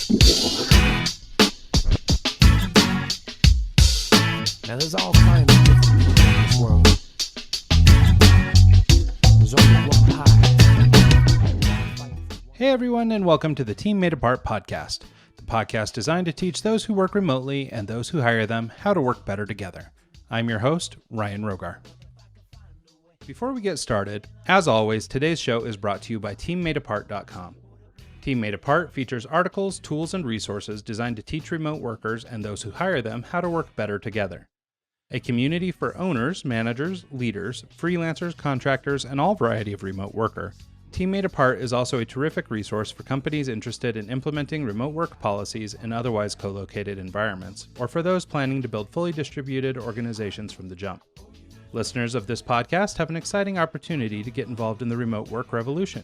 Now there's all kinds of different people in this world. There's only one pie. Hey everyone, and welcome to the Team Made Apart podcast, the podcast designed to teach those who work remotely and those who hire them how to work better together. I'm your host, Ryan Rogar. Before we get started, as always, today's show is brought to you by TeamMadeApart.com. Team Made Apart features articles, tools, and resources designed to teach remote workers and those who hire them how to work better together. A community for owners, managers, leaders, freelancers, contractors, and all variety of remote worker, Team Made Apart is also a terrific resource for companies interested in implementing remote work policies in otherwise co-located environments, or for those planning to build fully distributed organizations from the jump. Listeners of this podcast have an exciting opportunity to get involved in the remote work revolution.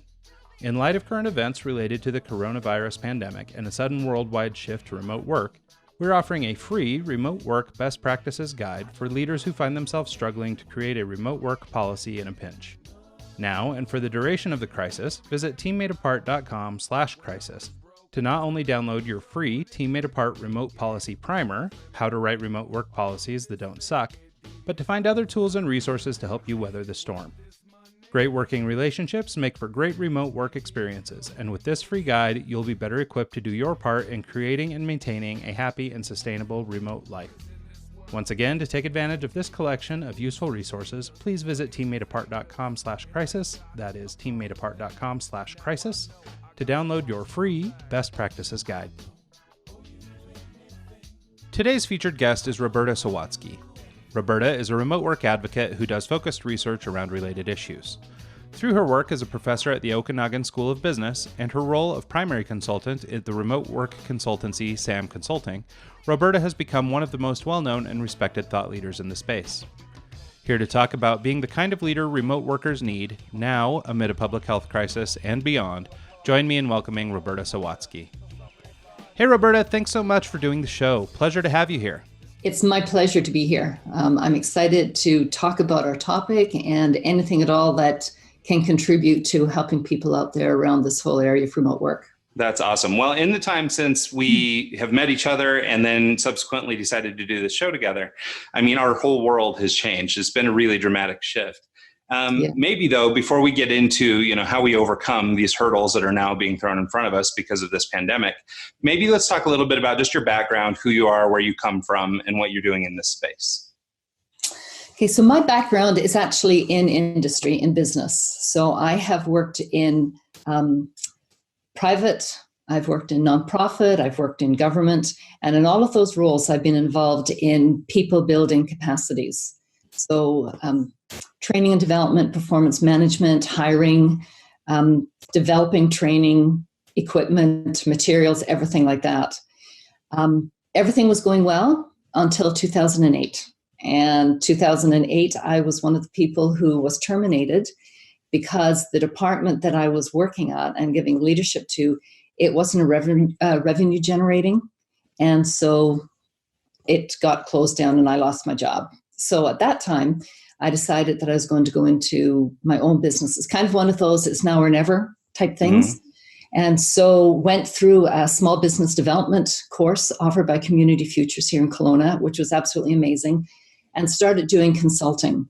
In light of current events related to the coronavirus pandemic and a sudden worldwide shift to remote work, we're offering a free remote work best practices guide for leaders who find themselves struggling to create a remote work policy in a pinch. Now, and for the duration of the crisis, visit teammadeapart.com/crisis to not only download your free Team Made Apart Remote Policy Primer, how to write remote work policies that don't suck, but to find other tools and resources to help you weather the storm. Great working relationships make for great remote work experiences, and with this free guide, you'll be better equipped to do your part in creating and maintaining a happy and sustainable remote life. Once again, to take advantage of this collection of useful resources, please visit teammadeapart.com/crisis, that is teammadeapart.com/crisis, to download your free best practices guide. Today's featured guest is Roberta Sawatzky. Roberta is a remote work advocate who does focused research around related issues. Through her work as a professor at the Okanoggin School of Business and her role of primary consultant at the remote work consultancy SAM Consulting, Roberta has become one of the most well-known and respected thought leaders in the space. Here to talk about being the kind of leader remote workers need, now amid a public health crisis and beyond, join me in welcoming Roberta Sawatzky. Hey Roberta, thanks so much for doing the show. Pleasure to have you here. It's my pleasure to be here. I'm excited to talk about our topic and anything at all that can contribute to helping people out there around this whole area of remote work. That's awesome. Well, in the time since we have met each other and then subsequently decided to do this show together, I mean, our whole world has changed. It's been a really dramatic shift. Maybe though, before we get into, how we overcome these hurdles that are now being thrown in front of us because of this pandemic, maybe let's talk a little bit about just your background, who you are, where you come from, and what you're doing in this space. Okay, so my background is actually in industry, in business. So I have worked in private, I've worked in nonprofit, I've worked in government, and in all of those roles, I've been involved in people building capacities. So training and development, performance management, hiring, developing training, equipment, materials, everything like that. Everything was going well until 2008. And 2008, I was one of the people who was terminated because the department that I was working at and giving leadership to, it wasn't a revenue generating. And so it got closed down and I lost my job. So at that time, I decided that I was going to go into my own business. It's kind of one of those it's now or never type things. Mm-hmm. And so went through a small business development course offered by Community Futures here in Kelowna, which was absolutely amazing, and started doing consulting.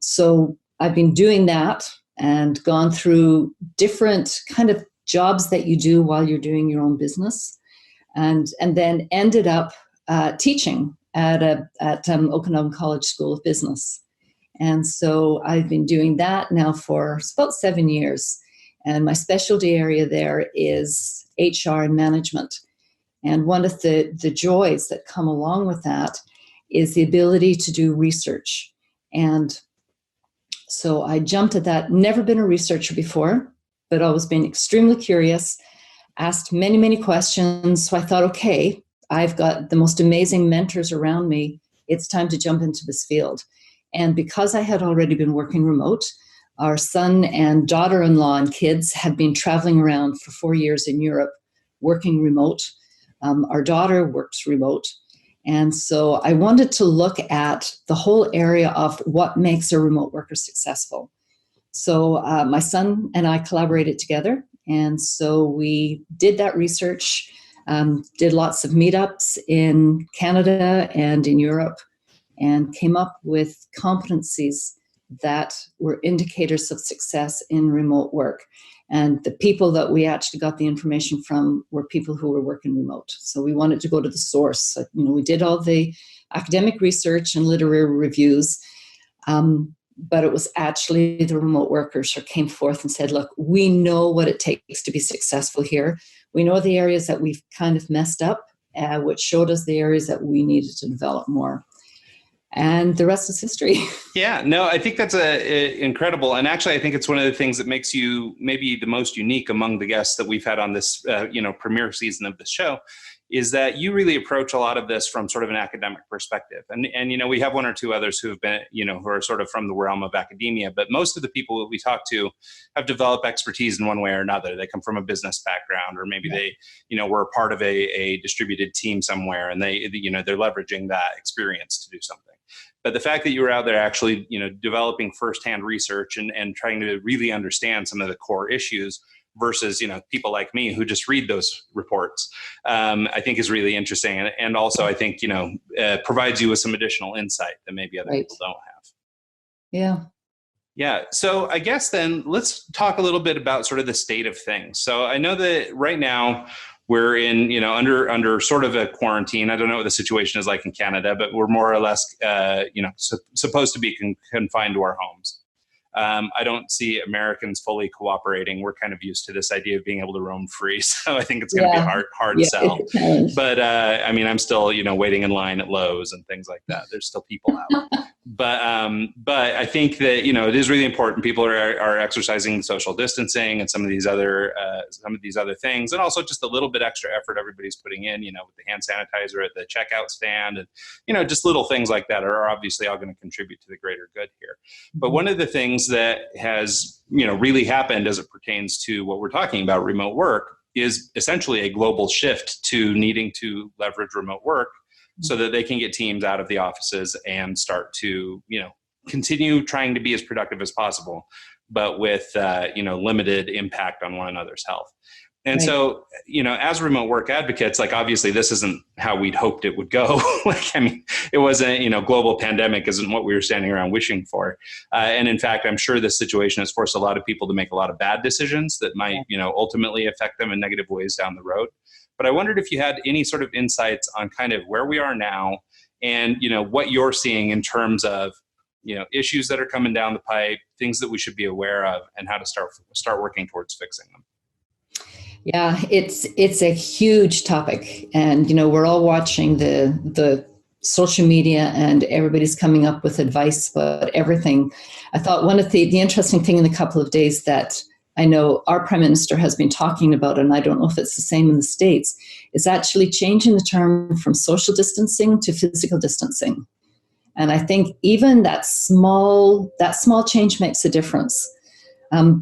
So I've been doing that and gone through different kind of jobs that you do while you're doing your own business, and then ended up teaching at Okanoggin School of Business. And so I've been doing that now for about 7 years. And my specialty area there is HR and management. And one of the joys that come along with that is the ability to do research. And so I jumped at that, never been a researcher before, but always been extremely curious, asked many, many questions. So I thought, okay, I've got the most amazing mentors around me. It's time to jump into this field. And because I had already been working remote, our son and daughter-in-law and kids had been traveling around for 4 years in Europe, working remote. Our daughter works remote. And so I wanted to look at the whole area of what makes a remote worker successful. So my son and I collaborated together. And so we did that research, did lots of meetups in Canada and in Europe, and came up with competencies that were indicators of success in remote work. And the people that we actually got the information from were people who were working remote. So we wanted to go to the source. So, we did all the academic research and literary reviews, but it was actually the remote workers who came forth and said, look, we know what it takes to be successful here. We know the areas that we've kind of messed up, which showed us the areas that we needed to develop more. And the rest is history. Yeah, no, I think that's incredible. And actually, I think it's one of the things that makes you maybe the most unique among the guests that we've had on this, premiere season of the show, is that you really approach a lot of this from sort of an academic perspective. And we have one or two others who have been, who are sort of from the realm of academia, but most of the people that we talk to have developed expertise in one way or another. They come from a business background, or maybe they, were a part of a distributed team somewhere, and they're leveraging that experience to do something. But the fact that you were out there actually, developing firsthand research and trying to really understand some of the core issues versus, people like me who just read those reports, I think is really interesting. And also, I think, provides you with some additional insight that maybe other people don't have. Yeah. Yeah. So I guess then let's talk a little bit about sort of the state of things. So I know that right now we're in, under sort of a quarantine. I don't know what the situation is like in Canada, but we're more or less, supposed to be confined to our homes. I don't see Americans fully cooperating. We're kind of used to this idea of being able to roam free. So I think it's going to be a hard sell. But I'm still, waiting in line at Lowe's and things like that. There's still people out. But I think that, it is really important. People are exercising social distancing and some of these other things, and also just a little bit extra effort everybody's putting in, with the hand sanitizer at the checkout stand, and just little things like that are obviously all going to contribute to the greater good here. But one of the things that has really happened as it pertains to what we're talking about, remote work, is essentially a global shift to needing to leverage remote work so that they can get teams out of the offices and start to, continue trying to be as productive as possible, but with, limited impact on one another's health. And so, as remote work advocates, obviously this isn't how we'd hoped it would go. It wasn't, global pandemic isn't what we were standing around wishing for. And in fact, I'm sure this situation has forced a lot of people to make a lot of bad decisions that might, ultimately affect them in negative ways down the road. But I wondered if you had any sort of insights on kind of where we are now and, what you're seeing in terms of, issues that are coming down the pipe, things that we should be aware of, and how to start working towards fixing them. Yeah, it's a huge topic. And, we're all watching the social media, and everybody's coming up with advice about everything. I thought one of the interesting thing in the couple of days that I know our Prime Minister has been talking about, and I don't know if it's the same in the States, is actually changing the term from social distancing to physical distancing. And I think even that small change makes a difference,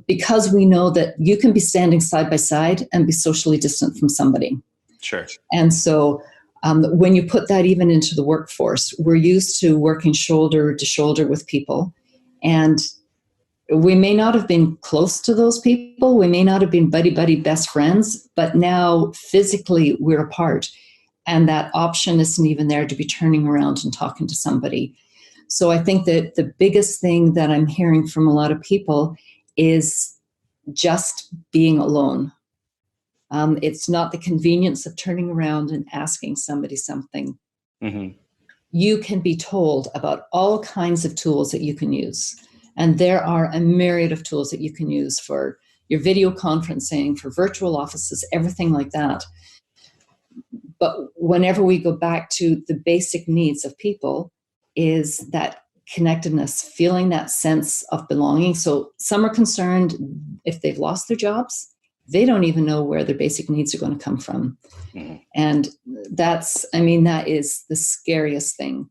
because we know that you can be standing side by side and be socially distant from somebody. Sure. And so when you put that even into the workforce, we're used to working shoulder to shoulder with people, and we may not have been close to those people. We may not have been buddy best friends, but now physically we're apart. And that option isn't even there to be turning around and talking to somebody. So I think that the biggest thing that I'm hearing from a lot of people is just being alone. It's not the convenience of turning around and asking somebody something. Mm-hmm. You can be told about all kinds of tools that you can use. And there are a myriad of tools that you can use for your video conferencing, for virtual offices, everything like that. But whenever we go back to the basic needs of people, is that connectedness, feeling that sense of belonging. So some are concerned if they've lost their jobs, they don't even know where their basic needs are going to come from. Mm-hmm. And that is the scariest thing.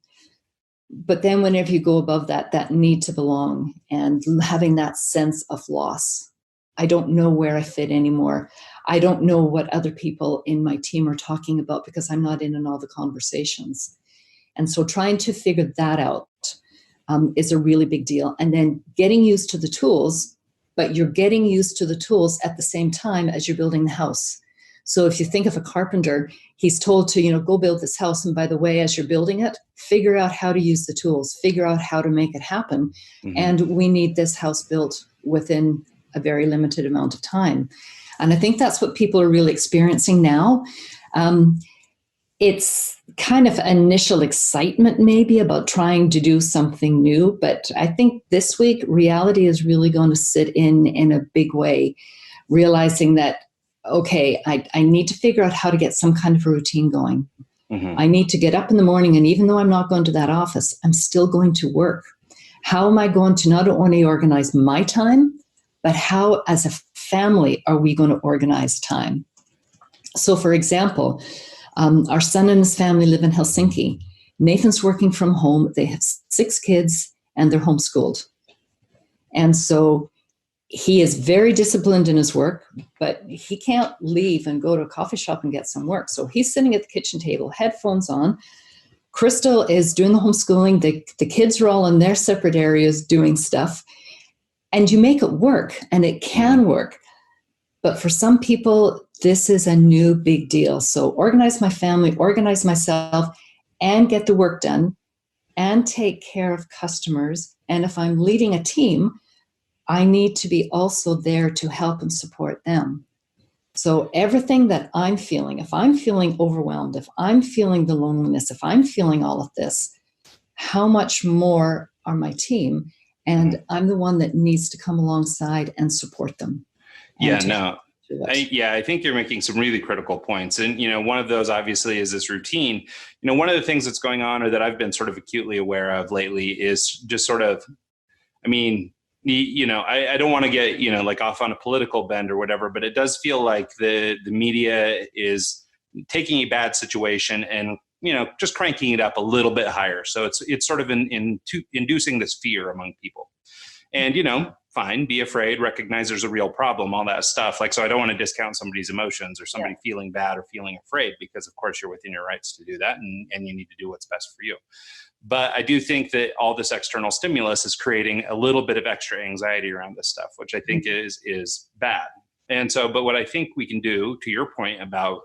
But then whenever you go above that need to belong and having that sense of loss, I don't know where I fit anymore. I don't know what other people in my team are talking about because I'm not in all the conversations. And so trying to figure that out is a really big deal. And then getting used to the tools, but you're getting used to the tools at the same time as you're building the house. So if you think of a carpenter, he's told to, go build this house. And by the way, as you're building it, figure out how to use the tools, figure out how to make it happen. Mm-hmm. And we need this house built within a very limited amount of time. And I think that's what people are really experiencing now. It's kind of initial excitement maybe about trying to do something new. But I think this week, reality is really going to sit in a big way, realizing that, okay, I need to figure out how to get some kind of a routine going. Mm-hmm. I need to get up in the morning, and even though I'm not going to that office, I'm still going to work. How am I going to not only organize my time, but how as a family are we going to organize time? So for example, our son and his family live in Helsinki. Nathan's working from home. They have 6 kids and they're homeschooled. And so he is very disciplined in his work, but he can't leave and go to a coffee shop and get some work. So he's sitting at the kitchen table, headphones on. Crystal is doing the homeschooling. The kids are all in their separate areas doing stuff. And you make it work, and it can work. But for some people, this is a new big deal. So organize my family, organize myself, and get the work done, and take care of customers. And if I'm leading a team, I need to be also there to help and support them. So everything that I'm feeling, if I'm feeling overwhelmed, if I'm feeling the loneliness, if I'm feeling all of this, how much more are my team? And I'm the one that needs to come alongside and support them. Yeah, no. I think you're making some really critical points. And, one of those obviously is this routine. One of the things that's going on, or that I've been sort of acutely aware of lately, is just sort of, I don't want to get, like off on a political bend or whatever, but it does feel like the media is taking a bad situation and, just cranking it up a little bit higher. So it's sort of inducing this fear among people. And, fine, be afraid, recognize there's a real problem, all that stuff. So I don't want to discount somebody's emotions or somebody feeling bad or feeling afraid, because of course you're within your rights to do that, and you need to do what's best for you. But I do think that all this external stimulus is creating a little bit of extra anxiety around this stuff, which I think is bad. And so, but what I think we can do, to your point about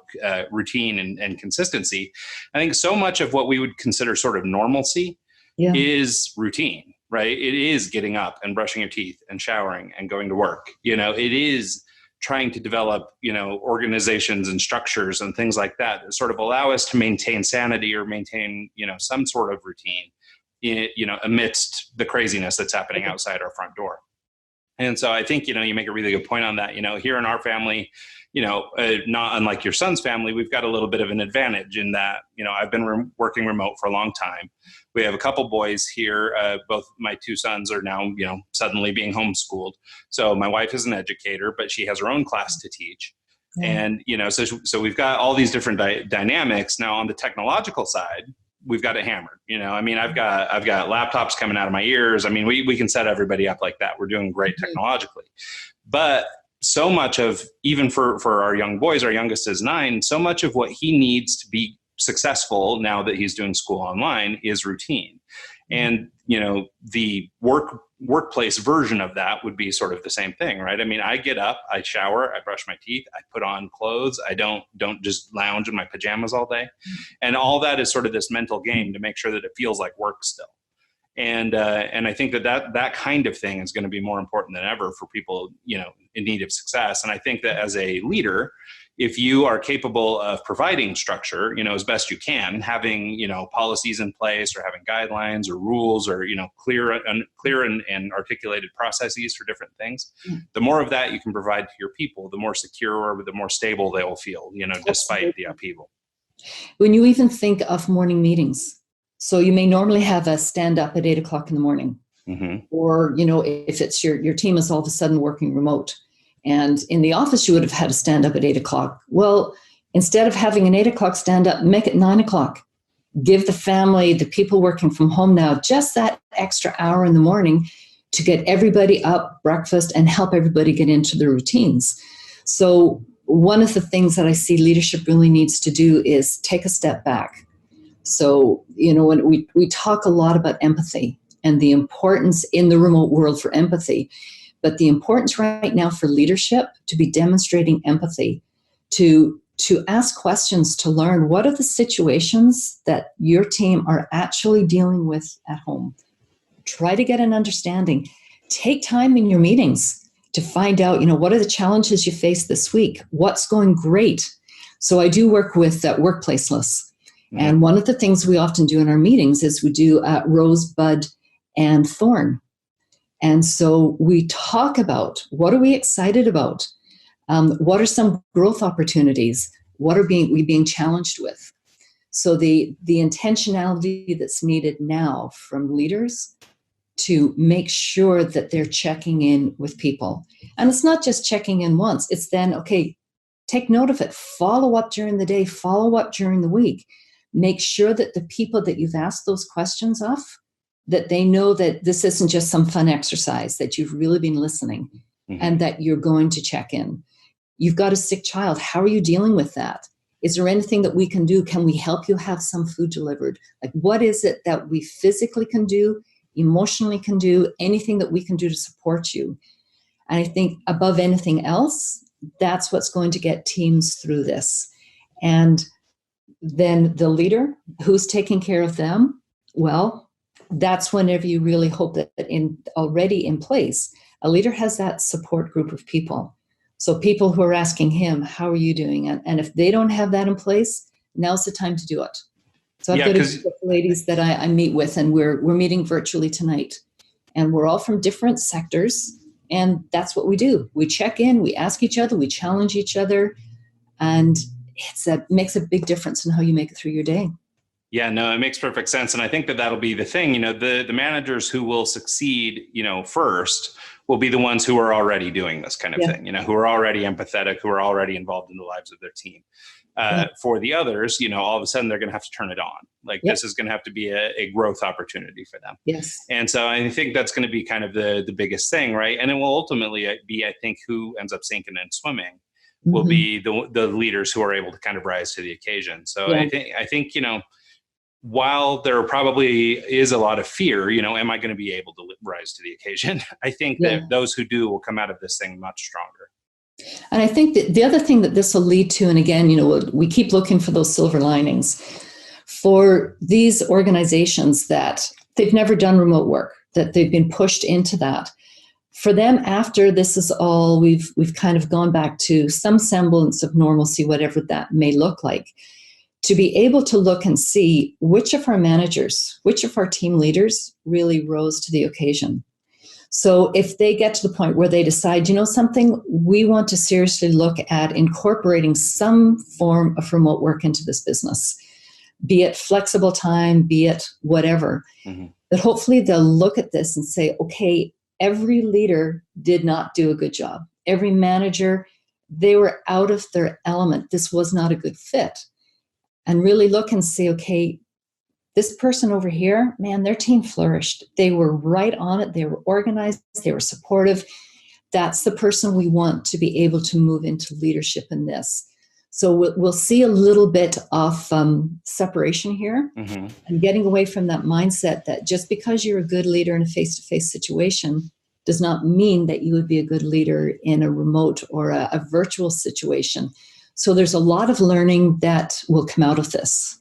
routine and consistency, I think so much of what we would consider sort of normalcy is routine, right? It is getting up and brushing your teeth and showering and going to work. It is trying to develop, organizations and structures and things like that sort of allow us to maintain sanity or maintain, some sort of routine, amidst the craziness that's happening outside our front door. And so I think, you make a really good point on that. Here in our family, not unlike your son's family, we've got a little bit of an advantage in that, I've been working remote for a long time. We have a couple boys here. Both my 2 sons are now, suddenly being homeschooled. So my wife is an educator, but she has her own class to teach. And, so we've got all these different dynamics. Now on the technological side, we've got it hammered. I've got laptops coming out of my ears. We can set everybody up like that. We're doing great technologically. But so much of, even for our young boys, our youngest is 9, so much of what he needs to be successful now that he's doing school online is routine. And, the workplace version of that would be sort of the same thing, right? I get up, I shower, I brush my teeth, I put on clothes. I don't just lounge in my pajamas all day. And all that is sort of this mental game to make sure that it feels like work still. And I think that kind of thing is going to be more important than ever for people, in need of success. And I think that as a leader, if you are capable of providing structure, as best you can, having, policies in place or having guidelines or rules or, clear and articulated processes for different things, the more of that you can provide to your people, the more secure or the more stable they will feel, despite the upheaval. When you even think of morning meetings, so you may normally have a stand up at 8 o'clock in the morning, or, if it's your team is all of a sudden working remote. And in the office, you would have had to stand up at 8 o'clock. Well, instead of having an 8 o'clock stand up, make it 9 o'clock. Give the family, the people working from home now, just that extra hour in the morning to get everybody up, breakfast, and help everybody get into their routines. So one of the things that I see leadership really needs to do is take a step back. So, when we talk a lot about empathy and the importance in the remote world for empathy, but the importance right now for leadership to be demonstrating empathy, to to ask questions to learn what are the situations that your team are actually dealing with at home. Try to get an understanding. Take time in your meetings to find out, what are the challenges you face this week? What's going great? So I do work with workplace lists. Mm-hmm. And one of the things we often do in our meetings is we do rosebud and thorn. And so we talk about what are we excited about? What are some growth opportunities? What are we being challenged with? So the intentionality that's needed now from leaders to make sure that they're checking in with people. And it's not just checking in once. It's then, okay, take note of it. Follow up during the day. Follow up during the week. Make sure that the people that you've asked those questions of, that they know that this isn't just some fun exercise, that you've really been listening and that you're going to check in. You've got a sick child. How are you dealing with that? Is there anything that we can do? Can we help you have some food delivered? Like, what is it that we physically can do, emotionally can do, anything that we can do to support you? And I think above anything else, that's what's going to get teams through this. And then the leader who's taking care of them, well, that's whenever you really hope that already in place, a leader has that support group of people. So people who are asking him, how are you doing? And if they don't have that in place, now's the time to do it. So I've got a group of ladies that I meet with, and we're meeting virtually tonight. And we're all from different sectors. And that's what we do. We check in, we ask each other, we challenge each other. And it makes a big difference in how you make it through your day. Yeah, no, it makes perfect sense. And I think that that'll be the thing, the managers who will succeed, first will be the ones who are already doing this kind of thing, who are already empathetic, who are already involved in the lives of their team. For the others, all of a sudden they're going to have to turn it on. Like this is going to have to be a growth opportunity for them. Yes. And so I think that's going to be kind of the biggest thing, right? And it will ultimately be, I think, who ends up sinking and swimming will be the leaders who are able to kind of rise to the occasion. So I think, while there probably is a lot of fear, am I going to be able to rise to the occasion? I think that those who do will come out of this thing much stronger. And I think that the other thing that this will lead to, and again, we keep looking for those silver linings for these organizations that they've never done remote work, that they've been pushed into that. For them, after this is all, we've kind of gone back to some semblance of normalcy, whatever that may look like, to be able to look and see which of our managers, which of our team leaders really rose to the occasion. So if they get to the point where they decide, something, we want to seriously look at incorporating some form of remote work into this business, be it flexible time, be it whatever, that hopefully they'll look at this and say, okay, every leader did not do a good job. Every manager, they were out of their element. This was not a good fit. And really look and say, okay, this person over here, man, their team flourished. They were right on it. They were organized. They were supportive. That's the person we want to be able to move into leadership in this. So we'll see a little bit of separation here and getting away from that mindset that just because you're a good leader in a face-to-face situation does not mean that you would be a good leader in a remote or a virtual situation. So there's a lot of learning that will come out of this.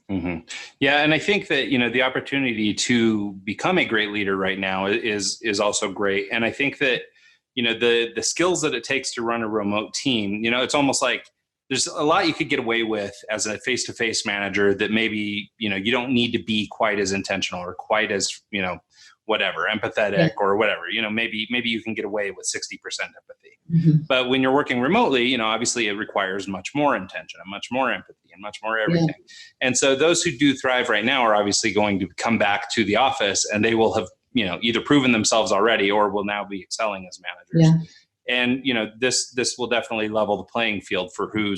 Yeah, and I think that the opportunity to become a great leader right now is also great. And I think that the skills that it takes to run a remote team, it's almost like there's a lot you could get away with as a face-to-face manager that maybe you don't need to be quite as intentional or quite as whatever, empathetic or whatever, maybe you can get away with 60% empathy. But when you're working remotely, obviously it requires much more intention and much more empathy and much more everything. And so those who do thrive right now are obviously going to come back to the office, and they will have, either proven themselves already or will now be excelling as managers. And, this will definitely level the playing field for who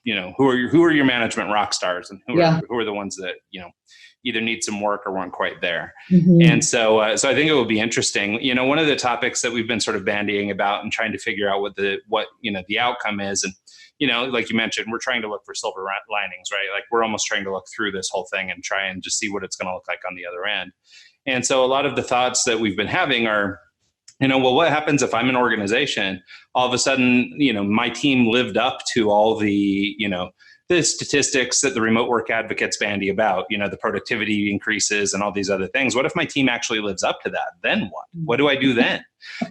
are your management rock stars and who are the ones that, either need some work or weren't quite there. And so I think it will be interesting. One of the topics that we've been sort of bandying about and trying to figure out what the outcome is. And, like you mentioned, we're trying to look for silver linings, right? Like we're almost trying to look through this whole thing and try and just see what it's going to look like on the other end. And so a lot of the thoughts that we've been having are, Well, what happens if I'm an organization, all of a sudden, my team lived up to all the, the statistics that the remote work advocates bandy about, the productivity increases and all these other things. What if my team actually lives up to that? Then what? What do I do then?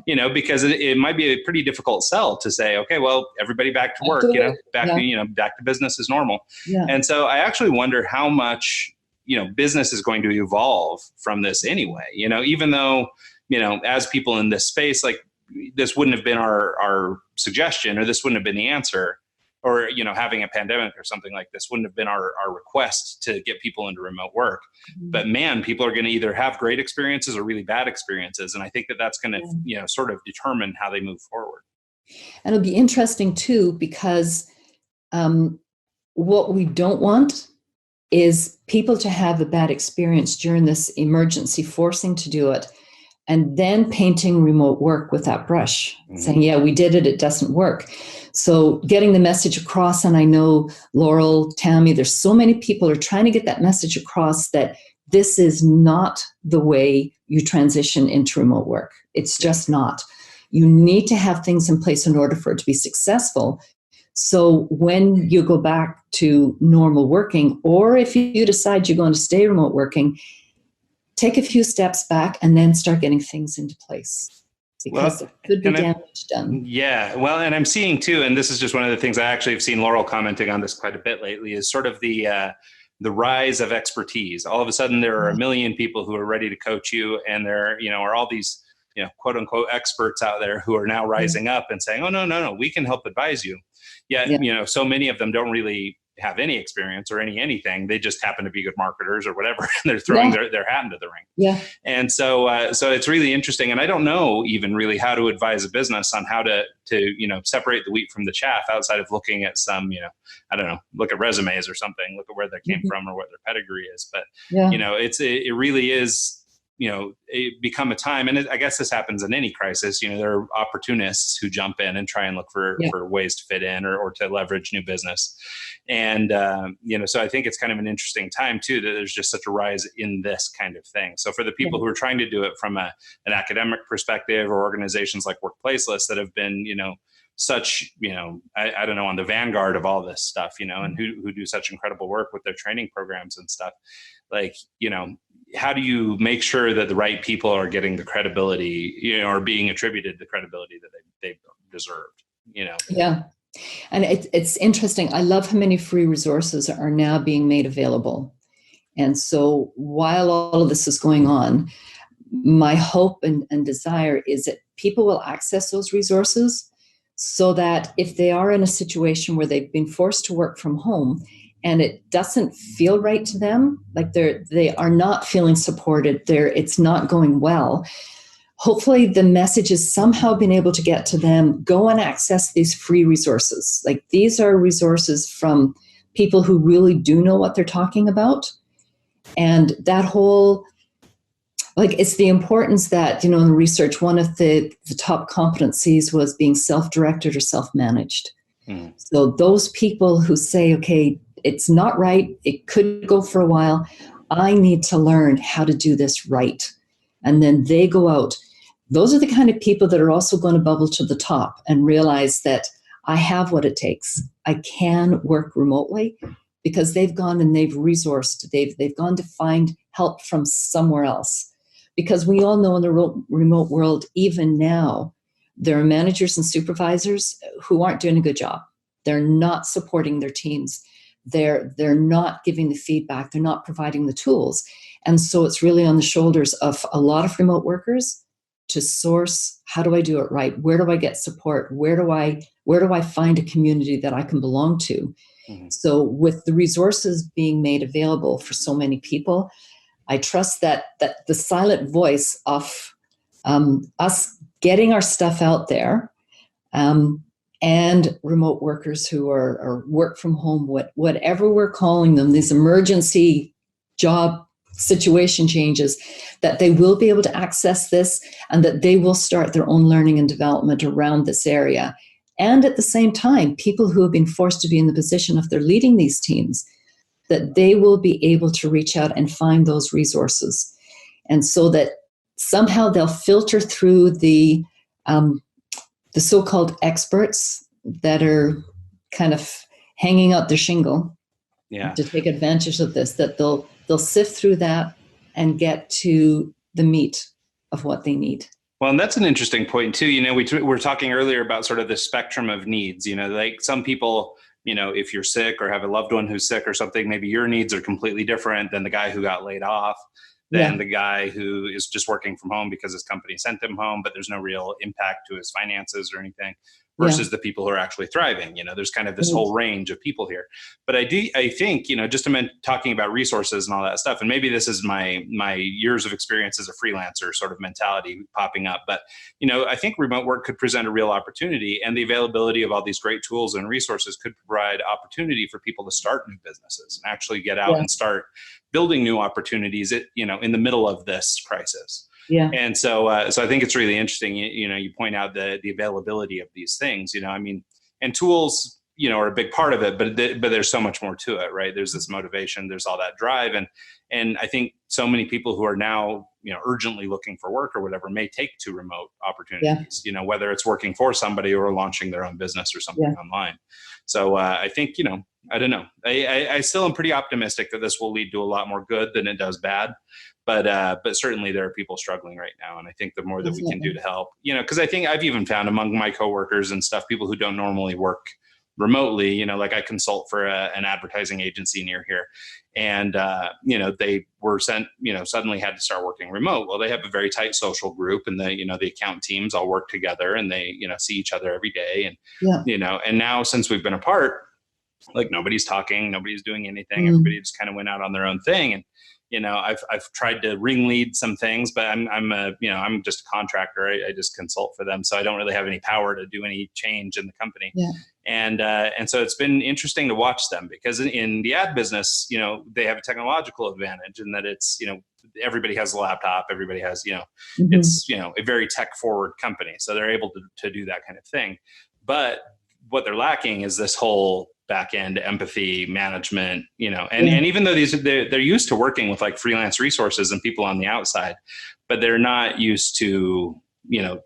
Because it might be a pretty difficult sell to say, okay, well, everybody back to work, back to business as normal. Yeah. And so I actually wonder how much, business is going to evolve from this anyway, even though, as people in this space, like this wouldn't have been our suggestion, or this wouldn't have been the answer, or, having a pandemic or something like this wouldn't have been our request to get people into remote work. Mm-hmm. But man, people are going to either have great experiences or really bad experiences. And I think that that's going to, sort of determine how they move forward. And it'll be interesting too, because what we don't want is people to have a bad experience during this emergency, forcing to do it, and then painting remote work with that brush, saying, yeah, we did it, it doesn't work. So getting the message across, and I know Laurel, Tammy, there's so many people are trying to get that message across that this is not the way you transition into remote work. It's just not. You need to have things in place in order for it to be successful. So when you go back to normal working, or if you decide you're going to stay remote working, take a few steps back and then start getting things into place, because there could be damage done. Yeah. Well, and I'm seeing too, and this is just one of the things I actually have seen Laurel commenting on this quite a bit lately, is sort of the rise of expertise. All of a sudden there are a million people who are ready to coach you, and there, are all these, quote unquote experts out there who are now rising up and saying, oh, no, we can help advise you. Yet, so many of them don't really have any experience or anything. They just happen to be good marketers or whatever. And they're throwing their hat into the ring. Yeah. And so it's really interesting. And I don't know even really how to advise a business on how to separate the wheat from the chaff, outside of looking at some, I don't know, look at resumes or something, look at where they came from or what their pedigree is. But, it really is, it become a time, and I guess this happens in any crisis, there are opportunists who jump in and try and look for ways to fit in or to leverage new business. And, so I think it's kind of an interesting time too, that there's just such a rise in this kind of thing. So for the people who are trying to do it from an academic perspective, or organizations like Workplaceless that have been, such, I don't know, on the vanguard of all this stuff, and who do such incredible work with their training programs and stuff, like, how do you make sure that the right people are getting the credibility, or being attributed the credibility that they've deserved, Yeah. And it's interesting. I love how many free resources are now being made available. And so while all of this is going on, my hope and desire is that people will access those resources, so that if they are in a situation where they've been forced to work from home and it doesn't feel right to them, like they are not feeling supported, it's not going well, hopefully the message has somehow been able to get to them. Go and access these free resources. Like, these are resources from people who really do know what they're talking about. And that whole, it's the importance that, in the research, one of the top competencies was being self-directed or self-managed. So those people who say, okay, it's not right, it could go for a while, I need to learn how to do this right. And then they go out. Those are the kind of people that are also going to bubble to the top and realize that I have what it takes. I can work remotely, because they've gone and they've resourced, they've gone to find help from somewhere else. Because we all know in the remote world, even now, there are managers and supervisors who aren't doing a good job. They're not supporting their teams. They're not giving the feedback. They're not providing the tools. And so it's really on the shoulders of a lot of remote workers to source, how do I do it right? Where do I get support? Where do I find a community that I can belong to? So with the resources being made available for so many people, I trust that the silent voice of us getting our stuff out there, and remote workers who are work from home, whatever we're calling them, these emergency job situation changes, that they will be able to access this, and that they will start their own learning and development around this area. And at the same time, people who have been forced to be in the position of they're leading these teams, that they will be able to reach out and find those resources. And so that somehow they'll filter through the so-called experts that are kind of hanging out their shingle to take advantage of this, that they'll sift through that and get to the meat of what they need. Well, and that's an interesting point too. We were talking earlier about sort of the spectrum of needs, like some people, if you're sick or have a loved one who's sick or something, maybe your needs are completely different than the guy who got laid off, than the guy who is just working from home because his company sent him home, but there's no real impact to his finances or anything, versus the people who are actually thriving. There's kind of this whole range of people here. But I think, just talking about resources and all that stuff, and maybe this is my years of experience as a freelancer sort of mentality popping up, but, I think remote work could present a real opportunity, and the availability of all these great tools and resources could provide opportunity for people to start new businesses and actually get out and start building new opportunities, in the middle of this crisis. Yeah. And so I think it's really interesting. You point out the availability of these things. And tools, are a big part of it, but there's so much more to it, right? There's this motivation, there's all that drive, and I think so many people who are now urgently looking for work or whatever may take to remote opportunities. Whether it's working for somebody or launching their own business or something online. So I think I don't know. I still am pretty optimistic that this will lead to a lot more good than it does bad. But certainly there are people struggling right now. And I think the more that we can do to help, because I think I've even found among my coworkers and stuff, people who don't normally work remotely, like I consult for an advertising agency near here. And, they were suddenly had to start working remote. Well, they have a very tight social group, and the account teams all work together, and they, see each other every day. And, and now since we've been apart, like nobody's talking, nobody's doing anything. Everybody just kind of went out on their own thing. And, I've tried to ringlead some things, but I'm just a contractor. I just consult for them. So I don't really have any power to do any change in the company. Yeah. And so it's been interesting to watch them, because in the ad business, they have a technological advantage in that it's, everybody has a laptop, everybody has, it's, a very tech forward company. So they're able to do that kind of thing. But what they're lacking is this whole back end empathy management, and even though they're used to working with like freelance resources and people on the outside, but they're not used to,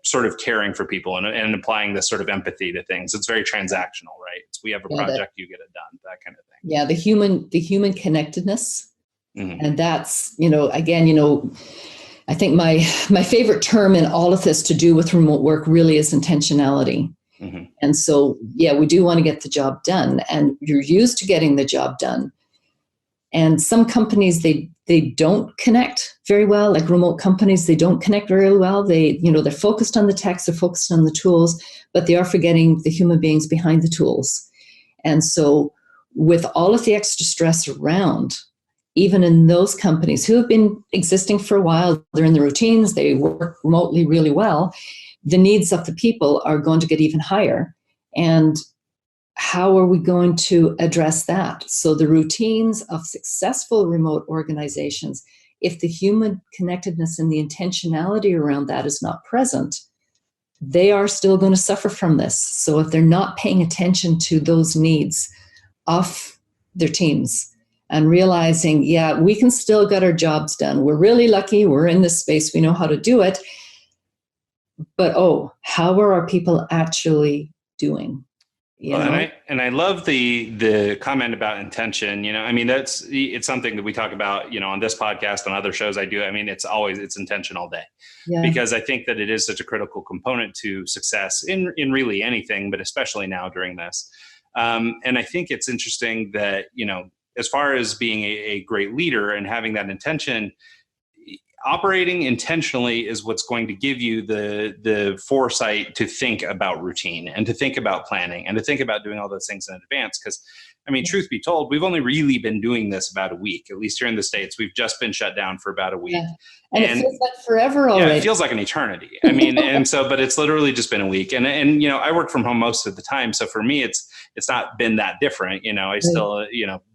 sort of caring for people and applying this sort of empathy to things. It's very transactional, right? We have a project, you get it done, that kind of thing. Yeah. The human connectedness. And that's, again, I think my favorite term in all of this to do with remote work really is intentionality. And so, we do want to get the job done, and you're used to getting the job done. And some companies, they don't connect very well, like remote companies, they don't connect very well. They're focused on the text, they're focused on the tools, but they are forgetting the human beings behind the tools. And so with all of the extra stress around, even in those companies who have been existing for a while, they're in the routines, they work remotely really well, the needs of the people are going to get even higher. And how are we going to address that? So the routines of successful remote organizations, if the human connectedness and the intentionality around that is not present, they are still going to suffer from this. So if they're not paying attention to those needs of their teams and realizing, we can still get our jobs done. We're really lucky. We're in this space. We know how to do it. But, how are our people actually doing? And I love the comment about intention. It's something that we talk about, on this podcast, on other shows I do. It's intention all day, because I think that it is such a critical component to success in really anything, but especially now during this. And I think it's interesting that, as far as being a great leader and having that intention, operating intentionally is what's going to give you the foresight to think about routine and to think about planning and to think about doing all those things in advance. Because, truth be told, we've only really been doing this about a week. At least here in the States, we've just been shut down for about a week. Yeah. And it feels like forever already. Yeah, it feels like an eternity. But it's literally just been a week. And I work from home most of the time. So for me, it's not been that different. I still,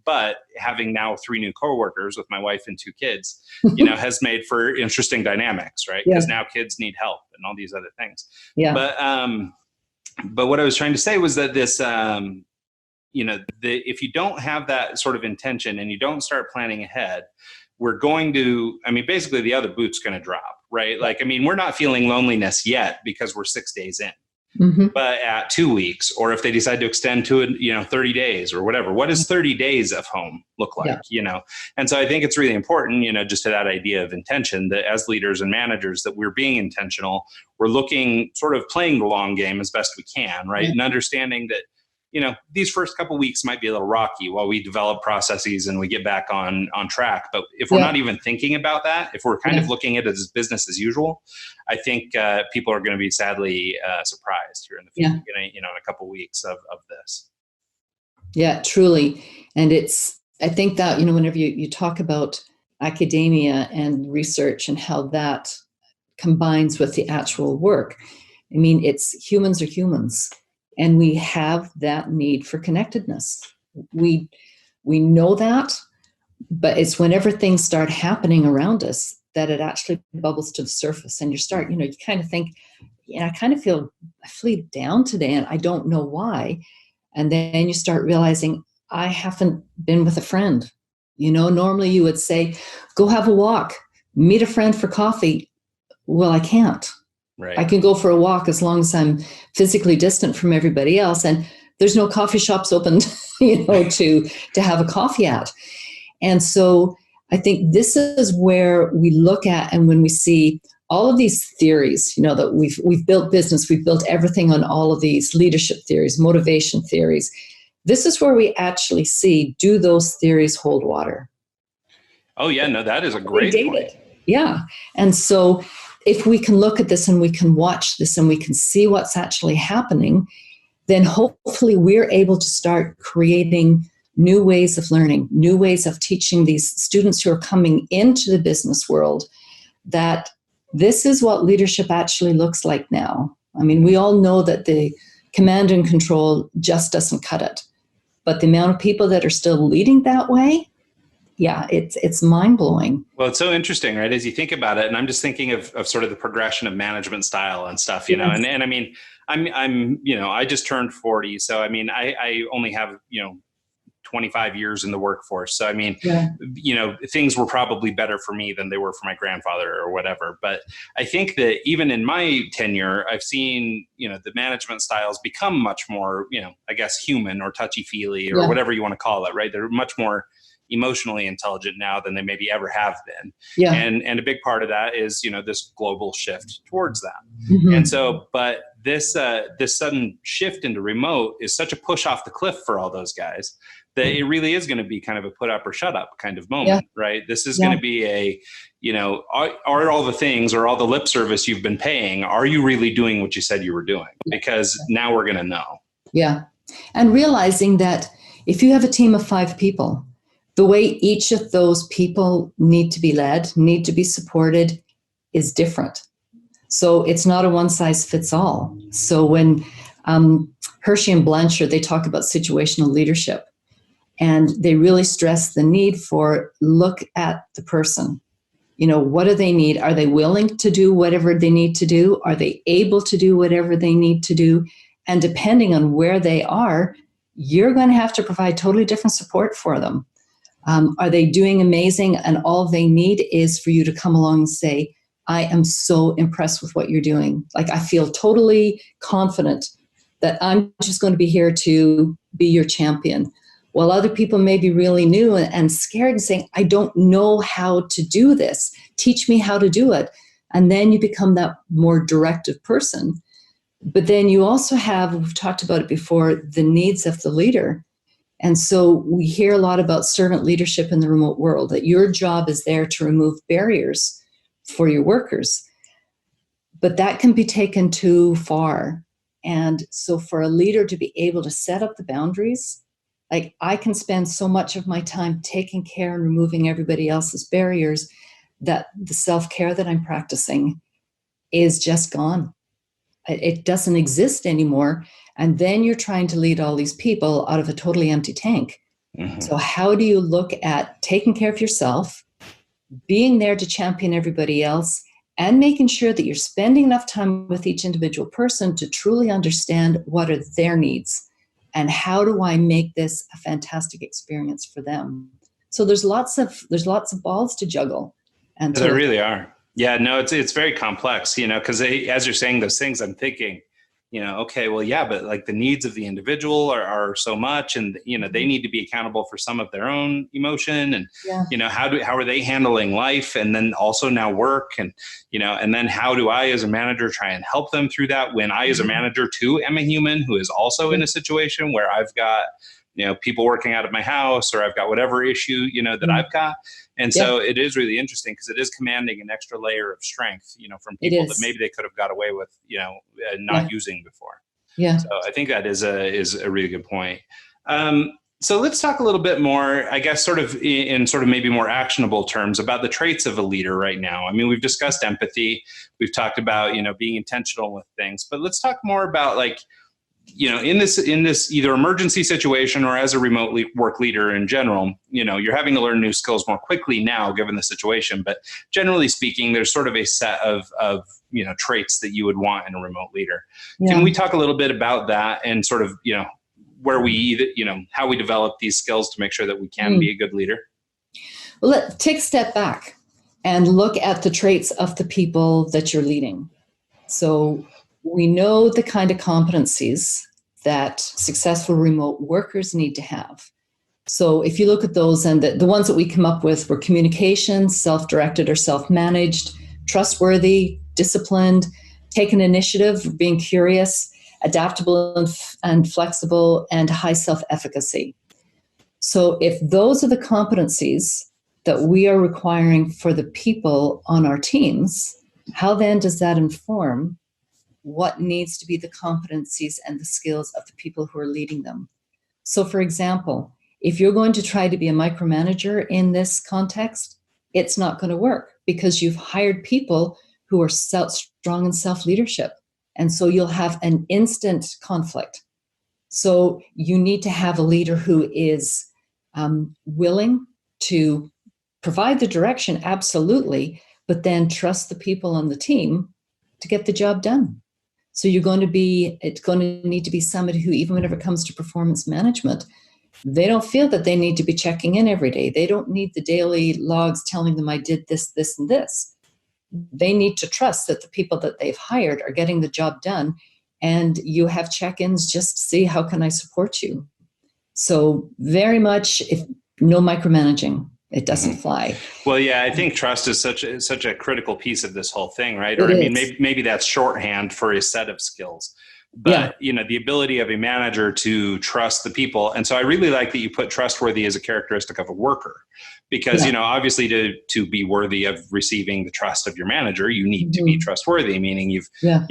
but having now 3 new coworkers with my wife and 2 kids, has made for interesting dynamics, right? Because now kids need help and all these other things. Yeah. But what I was trying to say was that this, if you don't have that sort of intention and you don't start planning ahead, we're going to, basically the other boot's going to drop, right? Like, I mean, we're not feeling loneliness yet because we're 6 days in. Mm-hmm. But at 2 weeks, or if they decide to extend to it, 30 days or whatever, what does 30 days of home look like, And so I think it's really important, just to that idea of intention, that as leaders and managers, that we're being intentional. We're looking, sort of playing the long game as best we can, right? And understanding that, these first couple of weeks might be a little rocky while we develop processes and we get back on track. But if we're not even thinking about that, if we're kind of looking at it as business as usual, I think people are going to be sadly surprised here in the future, in a couple of weeks of this. Yeah, truly. And I think that, whenever you talk about academia and research and how that combines with the actual work, I mean, it's humans are humans. And we have that need for connectedness. We know that, but it's whenever things start happening around us that it actually bubbles to the surface. And you start, you kind of think, I kind of feel down today and I don't know why. And then you start realizing I haven't been with a friend. Normally you would say, go have a walk, meet a friend for coffee. Well, I can't. Right. I can go for a walk as long as I'm physically distant from everybody else. And there's no coffee shops open, to have a coffee at. And so I think this is where we look at, and when we see all of these theories, that we've built business, we've built everything on all of these leadership theories, motivation theories. This is where we actually see, do those theories hold water? Oh yeah, no, that is a great point. Yeah. And so if we can look at this and we can watch this and we can see what's actually happening, then hopefully we're able to start creating new ways of learning, new ways of teaching these students who are coming into the business world that this is what leadership actually looks like now. I mean, we all know that the command and control just doesn't cut it. But the amount of people that are still leading that way, it's mind-blowing. Well, it's so interesting, right? As you think about it, and I'm just thinking of sort of the progression of management style and stuff, and I mean, I'm I just turned 40. So, I mean, I only have, 25 years in the workforce. So, I mean, things were probably better for me than they were for my grandfather or whatever. But I think that even in my tenure, I've seen, the management styles become much more, I guess, human or touchy-feely or whatever you want to call it, right? They're much more emotionally intelligent now than they maybe ever have been. Yeah. And a big part of that is, this global shift towards that. Mm-hmm. And so, but this sudden shift into remote is such a push off the cliff for all those guys that it really is going to be kind of a put up or shut up kind of moment, right? This is going to be a, are all the things or all the lip service you've been paying, are you really doing what you said you were doing? Because now we're going to know. Yeah. And realizing that if you have a team of 5 people, the way each of those people need to be led, need to be supported is different. So it's not a one size fits all. So when Hershey and Blanchard, they talk about situational leadership, and they really stress the need for look at the person. What do they need? Are they willing to do whatever they need to do? Are they able to do whatever they need to do? And depending on where they are, you're going to have to provide totally different support for them. Are they doing amazing? And all they need is for you to come along and say, I am so impressed with what you're doing. Like, I feel totally confident that I'm just going to be here to be your champion. While other people may be really new and scared and saying, I don't know how to do this. Teach me how to do it. And then you become that more directive person. But then you also have, we've talked about it before, the needs of the leader. And so we hear a lot about servant leadership in the remote world, that your job is there to remove barriers for your workers. But that can be taken too far. And so for a leader to be able to set up the boundaries, like, I can spend so much of my time taking care and removing everybody else's barriers that the self-care that I'm practicing is just gone. It doesn't exist anymore. And then you're trying to lead all these people out of a totally empty tank. Mm-hmm. So how do you look at taking care of yourself, being there to champion everybody else, and making sure that you're spending enough time with each individual person to truly understand what are their needs and how do I make this a fantastic experience for them? So there's lots of balls to juggle. And there really are. Yeah, no, it's very complex, because as you're saying those things, I'm thinking, okay, well, yeah, but like the needs of the individual are so much, and they need to be accountable for some of their own emotion, and Yeah. how are they handling life, and then also now work, and and then how do I as a manager try and help them through that when I as a manager too am a human who is also in a situation where I've got people working out of my house, or I've got whatever issue that I've got. And so it is really interesting because it is commanding an extra layer of strength, from people that maybe they could have got away with, not using before. Yeah. So I think that is a really good point. So let's talk a little bit more, I guess, sort of in sort of maybe more actionable terms about the traits of a leader right now. I mean, we've discussed empathy. We've talked about, being intentional with things, but let's talk more about like, in this either emergency situation or as a remote work leader in general, you're having to learn new skills more quickly now, given the situation. But generally speaking, there's sort of a set of traits that you would want in a remote leader. Yeah. Can we talk a little bit about that and sort of, where we, how we develop these skills to make sure that we can be a good leader? Well, let's take a step back and look at the traits of the people that you're leading. So we know the kind of competencies that successful remote workers need to have. So if you look at those, and the ones that we come up with were communication, self-directed or self-managed, trustworthy, disciplined, taking initiative, being curious, adaptable and flexible, and high self-efficacy. So if those are the competencies that we are requiring for the people on our teams, how then does that inform what needs to be the competencies and the skills of the people who are leading them? So for example, if you're going to try to be a micromanager in this context, it's not going to work because you've hired people who are strong in self-leadership. And so you'll have an instant conflict. So you need to have a leader who is willing to provide the direction, absolutely, but then trust the people on the team to get the job done. So it's going to need to be somebody who, even whenever it comes to performance management, they don't feel that they need to be checking in every day. They don't need the daily logs telling them I did this, this, and this. They need to trust that the people that they've hired are getting the job done, and you have check-ins just to see how can I support you. So very much, if no micromanaging. It doesn't fly. Well, yeah, I think trust is such a critical piece of this whole thing, right? Or I mean, maybe that's shorthand for a set of skills. But the ability of a manager to trust the people. And so I really like that you put trustworthy as a characteristic of a worker, because obviously to be worthy of receiving the trust of your manager, you need to be trustworthy, meaning you've have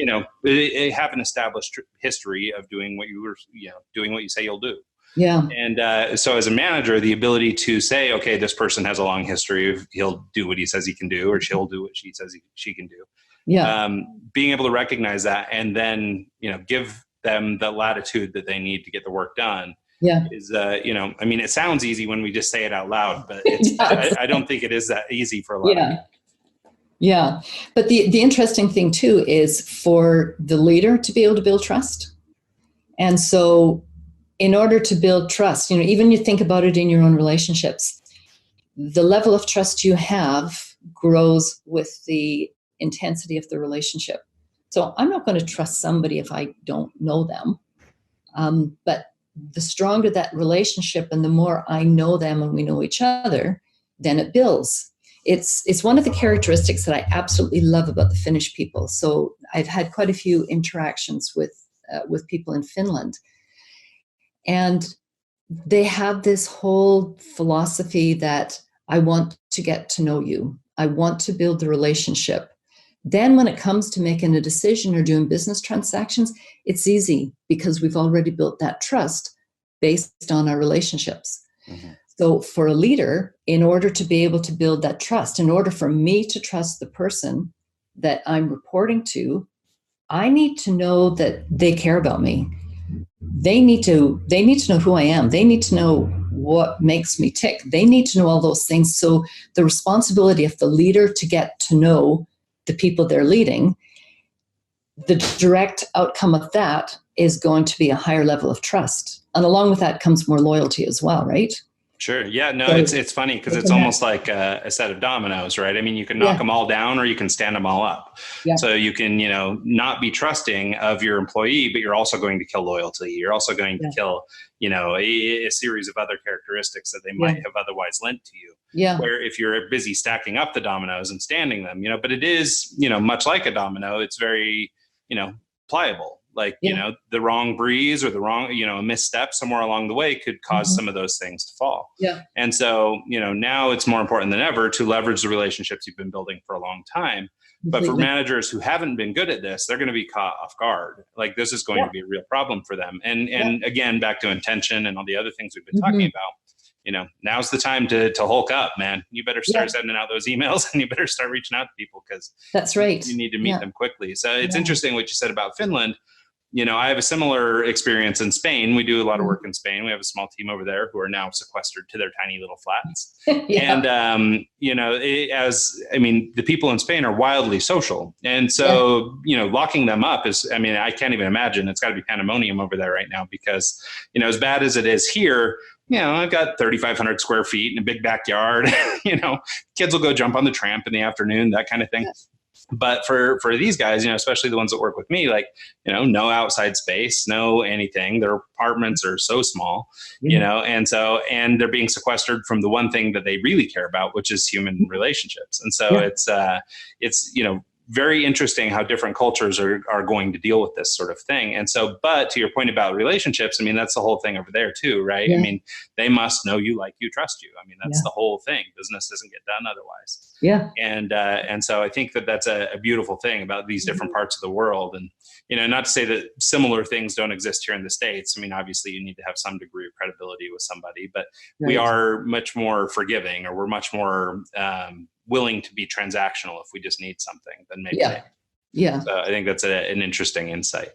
an established history of doing what you say you'll do. Yeah. And so as a manager, the ability to say, okay, this person has a long history of he'll do what he says he can do, or she'll do what she says she can do. Yeah. Being able to recognize that and then, give them the latitude that they need to get the work done. Yeah. Is, I mean, it sounds easy when we just say it out loud, but I don't think it is that easy for a lot of people. Yeah. But the interesting thing too is for the leader to be able to build trust. And so in order to build trust, even you think about it in your own relationships, the level of trust you have grows with the intensity of the relationship. So I'm not going to trust somebody if I don't know them. But the stronger that relationship and the more I know them and we know each other, then it builds. It's one of the characteristics that I absolutely love about the Finnish people. So I've had quite a few interactions with people in Finland. And they have this whole philosophy that I want to get to know you. I want to build the relationship. Then when it comes to making a decision or doing business transactions, it's easy because we've already built that trust based on our relationships. Mm-hmm. So for a leader, in order to be able to build that trust, in order for me to trust the person that I'm reporting to, I need to know that they care about me. They need to know who I am. They need to know what makes me tick. They need to know all those things. So the responsibility of the leader to get to know the people they're leading, the direct outcome of that is going to be a higher level of trust. And along with that comes more loyalty as well, right? Sure. Yeah. No, So it's funny because it's almost like a set of dominoes, right? I mean, you can knock them all down or you can stand them all up. Yeah. So you can, not be trusting of your employee, but you're also going to kill loyalty. You're also going to kill, a series of other characteristics that they might have otherwise lent to you. Yeah. Where if you're busy stacking up the dominoes and standing them, but it is, much like a domino, it's very, pliable. Like, the wrong breeze or the wrong, a misstep somewhere along the way could cause some of those things to fall. Yeah. And so, now it's more important than ever to leverage the relationships you've been building for a long time. But for managers who haven't been good at this, they're going to be caught off guard. Like, this is going to be a real problem for them. And again, back to intention and all the other things we've been talking about. Now's the time to Hulk up, man. You better start sending out those emails and you better start reaching out to people because that's right. You need to meet them quickly. So it's interesting what you said about Finland. I have a similar experience in Spain. We do a lot of work in Spain. We have a small team over there who are now sequestered to their tiny little flats. And, the people in Spain are wildly social. And so, locking them up is, I can't even imagine. It's got to be pandemonium over there right now because, as bad as it is here, I've got 3,500 square feet and a big backyard. Kids will go jump on the tramp in the afternoon, that kind of thing. But for these guys, especially the ones that work with me, like, no outside space, no anything. Their apartments are so small, and they're being sequestered from the one thing that they really care about, which is human relationships. And so it's very interesting how different cultures are going to deal with this sort of thing. And so, but to your point about relationships, that's the whole thing over there too, right? Yeah. They must know you, like you, trust you. That's the whole thing. Business doesn't get done otherwise. Yeah. And so I think that that's a beautiful thing about these different parts of the world. And, not to say that similar things don't exist here in the States. Obviously you need to have some degree of credibility with somebody, but we are much more forgiving, or we're much more, willing to be transactional if we just need something than maybe. Yeah. So I think that's an interesting insight.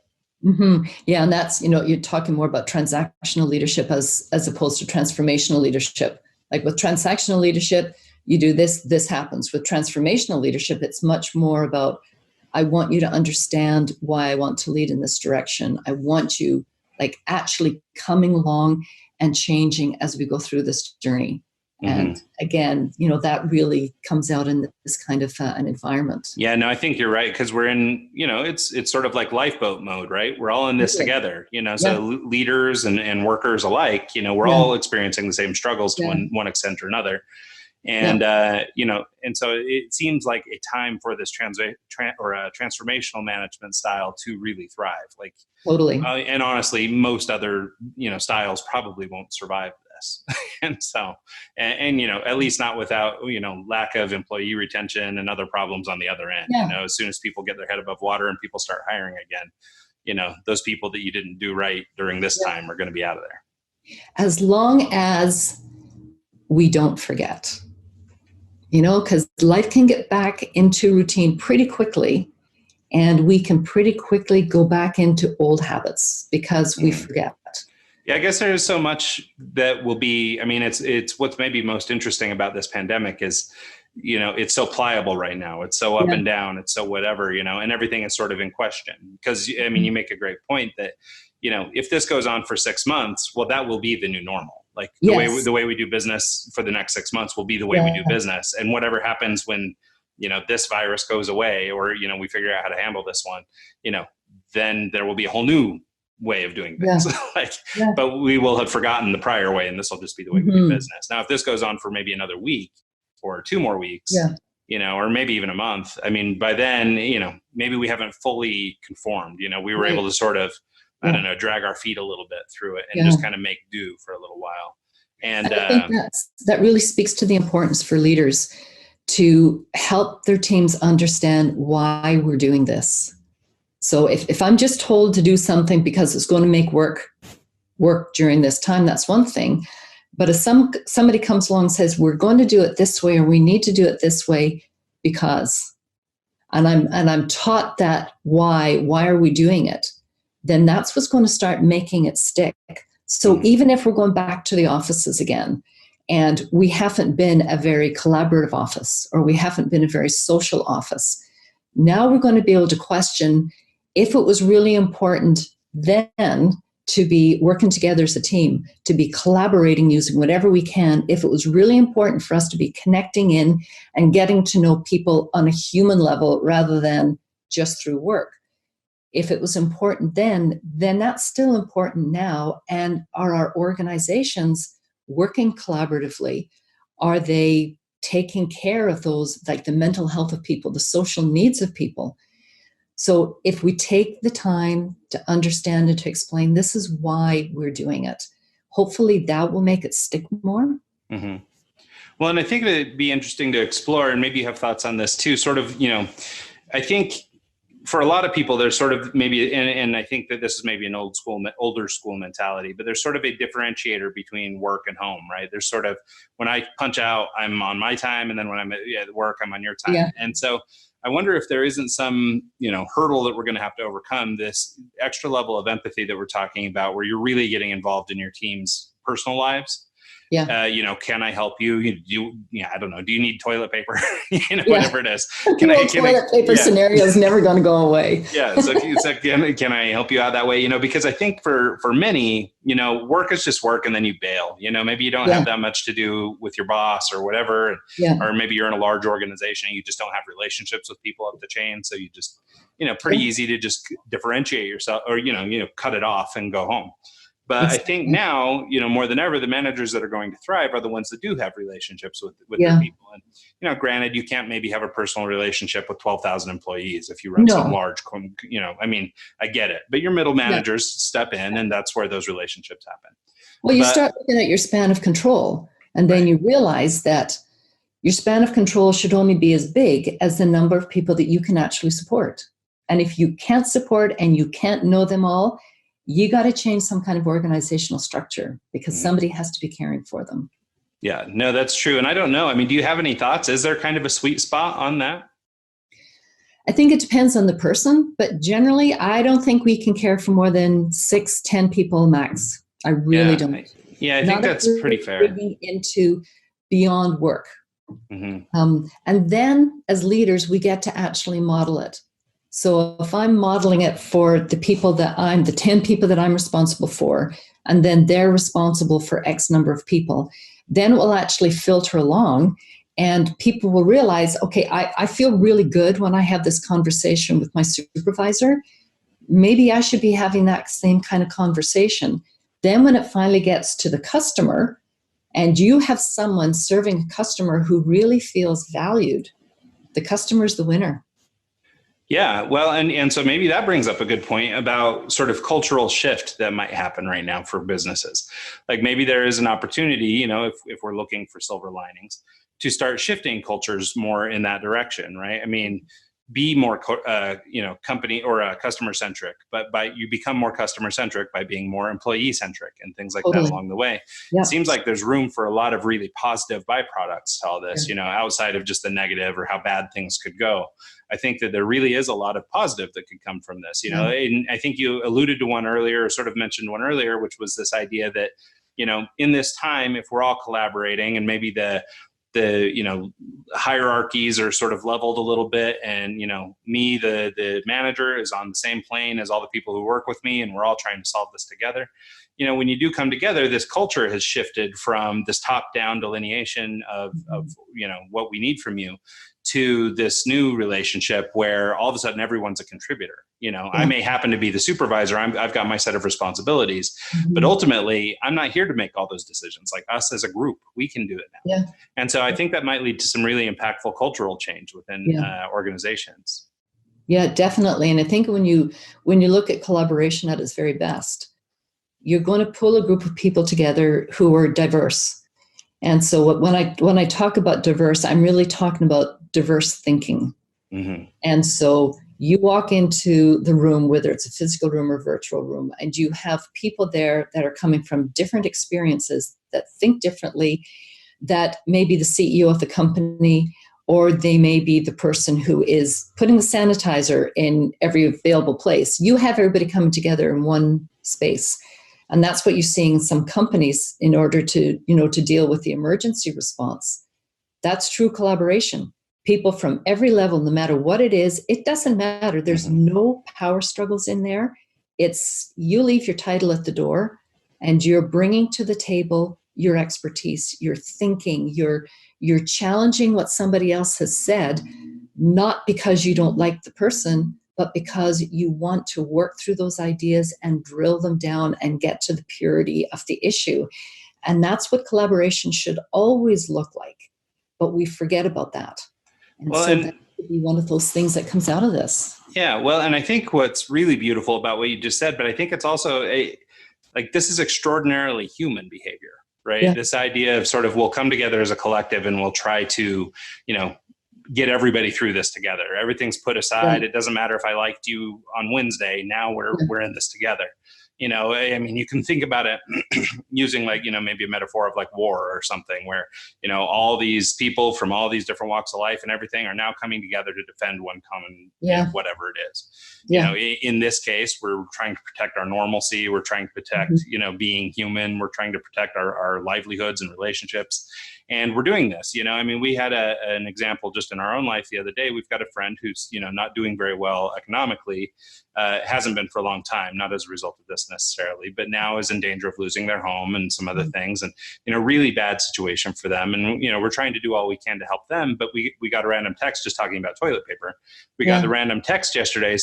Mm-hmm. Yeah. And that's, you're talking more about transactional leadership as opposed to transformational leadership. Like with transactional leadership, you do this happens. With transformational leadership, it's much more about, I want you to understand why I want to lead in this direction. I want you actually coming along and changing as we go through this journey. And again, that really comes out in this kind of an environment. Yeah, no, I think you're right. Because we're in, it's sort of like lifeboat mode, right? We're all in this together, so leaders and workers alike, we're all experiencing the same struggles to one extent or another. And, and so it seems like a time for this transformational management style to really thrive. Like, totally. And honestly, most other, styles probably won't survive this. And so, and at least not without, lack of employee retention and other problems on the other end. As soon as people get their head above water and people start hiring again, those people that you didn't do right during this time are going to be out of there. As long as we don't forget, because life can get back into routine pretty quickly, and we can pretty quickly go back into old habits because we forget. Yeah, I guess there is so much that will be, it's what's maybe most interesting about this pandemic is, it's so pliable right now. It's so up and down. It's so whatever, and everything is sort of in question because, you make a great point that, if this goes on for 6 months, well, that will be the new normal. Like the way we do business for the next 6 months will be the way we do business. And whatever happens when, this virus goes away or, we figure out how to handle this one, then there will be a whole new way of doing things. But we will have forgotten the prior way, and this will just be the way we do business. Now, if this goes on for maybe another week or 2 more weeks, or maybe even a month, by then, maybe we haven't fully conformed. We were able to sort of, drag our feet a little bit through it and just kind of make do for a little while. And I think that really speaks to the importance for leaders to help their teams understand why we're doing this. So if I'm just told to do something because it's going to make work during this time, that's one thing. But if somebody comes along and says, we're going to do it this way, or we need to do it this way because, and I'm taught that why are we doing it? Then that's what's going to start making it stick. So even if we're going back to the offices again, and we haven't been a very collaborative office, or we haven't been a very social office, now we're going to be able to question if it was really important then to be working together as a team, to be collaborating using whatever we can, if it was really important for us to be connecting in and getting to know people on a human level rather than just through work. If it was important then that's still important now. And are our organizations working collaboratively? Are they taking care of those, like the mental health of people, the social needs of people? So if we take the time to understand and to explain, this is why we're doing it, hopefully that will make it stick more. Mm-hmm. Well, and I think that it'd be interesting to explore, and maybe you have thoughts on this too, sort of, I think for a lot of people, there's sort of maybe, and I think that this is maybe an older school mentality, but there's sort of a differentiator between work and home, right? There's sort of, when I punch out, I'm on my time. And then when I'm at work, I'm on your time. Yeah. And so I wonder if there isn't some, hurdle that we're going to have to overcome, this extra level of empathy that we're talking about, where you're really getting involved in your team's personal lives. Yeah. Can I help you? I don't know. Do you need toilet paper? Yeah. Whatever it is. Toilet paper scenario is never going to go away. Yeah. So can I help you out that way? Because I think for many, work is just work, and then you bail. Maybe you don't have that much to do with your boss or whatever. Yeah. Or maybe you're in a large organization and you just don't have relationships with people up the chain. So you just, pretty easy to just differentiate yourself, or, cut it off and go home. But I think now, more than ever, the managers that are going to thrive are the ones that do have relationships with their people. And, granted, you can't maybe have a personal relationship with 12,000 employees if you run some large, I get it. But your middle managers step in, and that's where those relationships happen. Well, you start looking at your span of control, and then you realize that your span of control should only be as big as the number of people that you can actually support. And if you can't support and you can't know them all, you got to change some kind of organizational structure, because somebody has to be caring for them. Yeah, no, that's true. And I don't know. Do you have any thoughts? Is there kind of a sweet spot on that? I think it depends on the person, but generally, I don't think we can care for more than 6-10 people max. I really don't. Yeah, I think that's pretty fair. Into beyond work. Mm-hmm. And then as leaders, we get to actually model it. So if I'm modeling it for the 10 people that I'm responsible for, and then they're responsible for X number of people, then it will actually filter along, and people will realize, okay, I feel really good when I have this conversation with my supervisor. Maybe I should be having that same kind of conversation. Then when it finally gets to the customer, and you have someone serving a customer who really feels valued, the customer's the winner. Yeah, well, and so maybe that brings up a good point about sort of cultural shift that might happen right now for businesses. Like maybe there is an opportunity, if we're looking for silver linings, to start shifting cultures more in that direction, right? Be more, company or customer centric, but you become more customer centric by being more employee centric and things like that along the way. Yeah. It seems like there's room for a lot of really positive byproducts to all this, outside of just the negative or how bad things could go. I think that there really is a lot of positive that could come from this, and I think you alluded to one earlier, or sort of mentioned one earlier, which was this idea that, in this time, if we're all collaborating and maybe the hierarchies are sort of leveled a little bit, and me, the manager, is on the same plane as all the people who work with me, and we're all trying to solve this together. When you do come together, this culture has shifted from this top-down delineation of what we need from you to this new relationship where all of a sudden everyone's a contributor. I may happen to be the supervisor. I've got my set of responsibilities, but ultimately I'm not here to make all those decisions. Like, us as a group, we can do it now. Yeah. And so I think that might lead to some really impactful cultural change within organizations. Yeah, definitely. And I think when you look at collaboration at its very best, you're going to pull a group of people together who are diverse. And so when I talk about diverse, I'm really talking about diverse thinking. Mm-hmm. And so you walk into the room, whether it's a physical room or virtual room, and you have people there that are coming from different experiences, that think differently, that may be the CEO of the company, or they may be the person who is putting the sanitizer in every available place. You have everybody coming together in one space. And that's what you're seeing in some companies in order to, to deal with the emergency response. That's true collaboration. People from every level, no matter what it is, it doesn't matter. There's no power struggles in there. It's you leave your title at the door and you're bringing to the table your expertise, your thinking, you're challenging what somebody else has said, not because you don't like the person, but because you want to work through those ideas and drill them down and get to the purity of the issue. And that's what collaboration should always look like. But we forget about that. And so that could be one of those things that comes out of this. Yeah, well, and I think what's really beautiful about what you just said, but I think it's also this is extraordinarily human behavior, right? Yeah. This idea of sort of we'll come together as a collective and we'll try to, get everybody through this together. Everything's put aside. Yeah. It doesn't matter if I liked you on Wednesday. Now we're in this together. I mean, you can think about it using maybe a metaphor of war or something where, all these people from all these different walks of life and everything are now coming together to defend one common, whatever it is. In this case, we're trying to protect our normalcy. We're trying to protect, being human. We're trying to protect our livelihoods and relationships. And we're doing this, I mean, we had an example just in our own life the other day. We've got a friend who's, not doing very well economically, hasn't been for a long time, not as a result of this necessarily, but now is in danger of losing their home and some other things, and, really bad situation for them. And, we're trying to do all we can to help them, but we got a random text just talking about toilet paper. We got the random text yesterday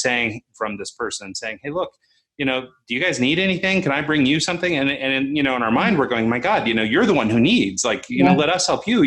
from this person saying, hey, look, do you guys need anything? Can I bring you something? And in our mind, we're going, my God, you're the one who needs, let us help you,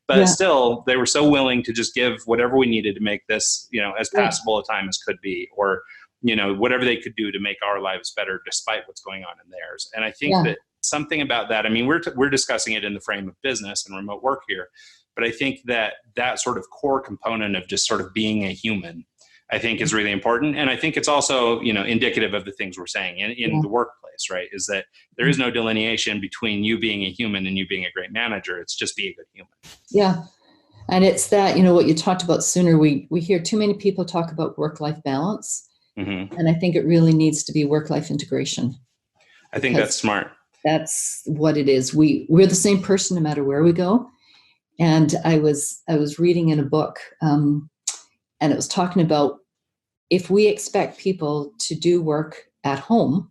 but still they were so willing to just give whatever we needed to make this, as passable a time as could be, or, whatever they could do to make our lives better despite what's going on in theirs. And I think that something about that, I mean, we're discussing it in the frame of business and remote work here, but I think that sort of core component of just sort of being a human, I think is really important. And I think it's also, indicative of the things we're saying in the workplace, right? Is that there is no delineation between you being a human and you being a great manager. It's just be a good human. Yeah. And it's that, what you talked about sooner, we hear too many people talk about work-life balance. Mm-hmm. And I think it really needs to be work-life integration. I think that's smart. That's what it is. We're the same person no matter where we go. And I was reading in a book, and it was talking about if we expect people to do work at home,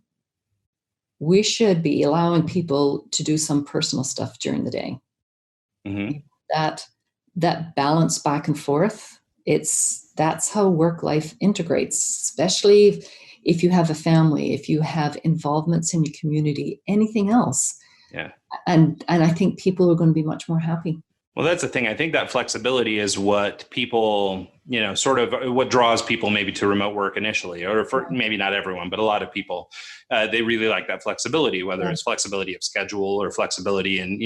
we should be allowing people to do some personal stuff during the day. Mm-hmm. That balance back and forth, that's how work life integrates, especially if you have a family, if you have involvements in your community, anything else. Yeah. And I think people are going to be much more happy. Well, that's the thing. I think that flexibility is what people, sort of what draws people maybe to remote work initially, or for maybe not everyone, but a lot of people, they really like that flexibility, whether it's flexibility of schedule or flexibility in,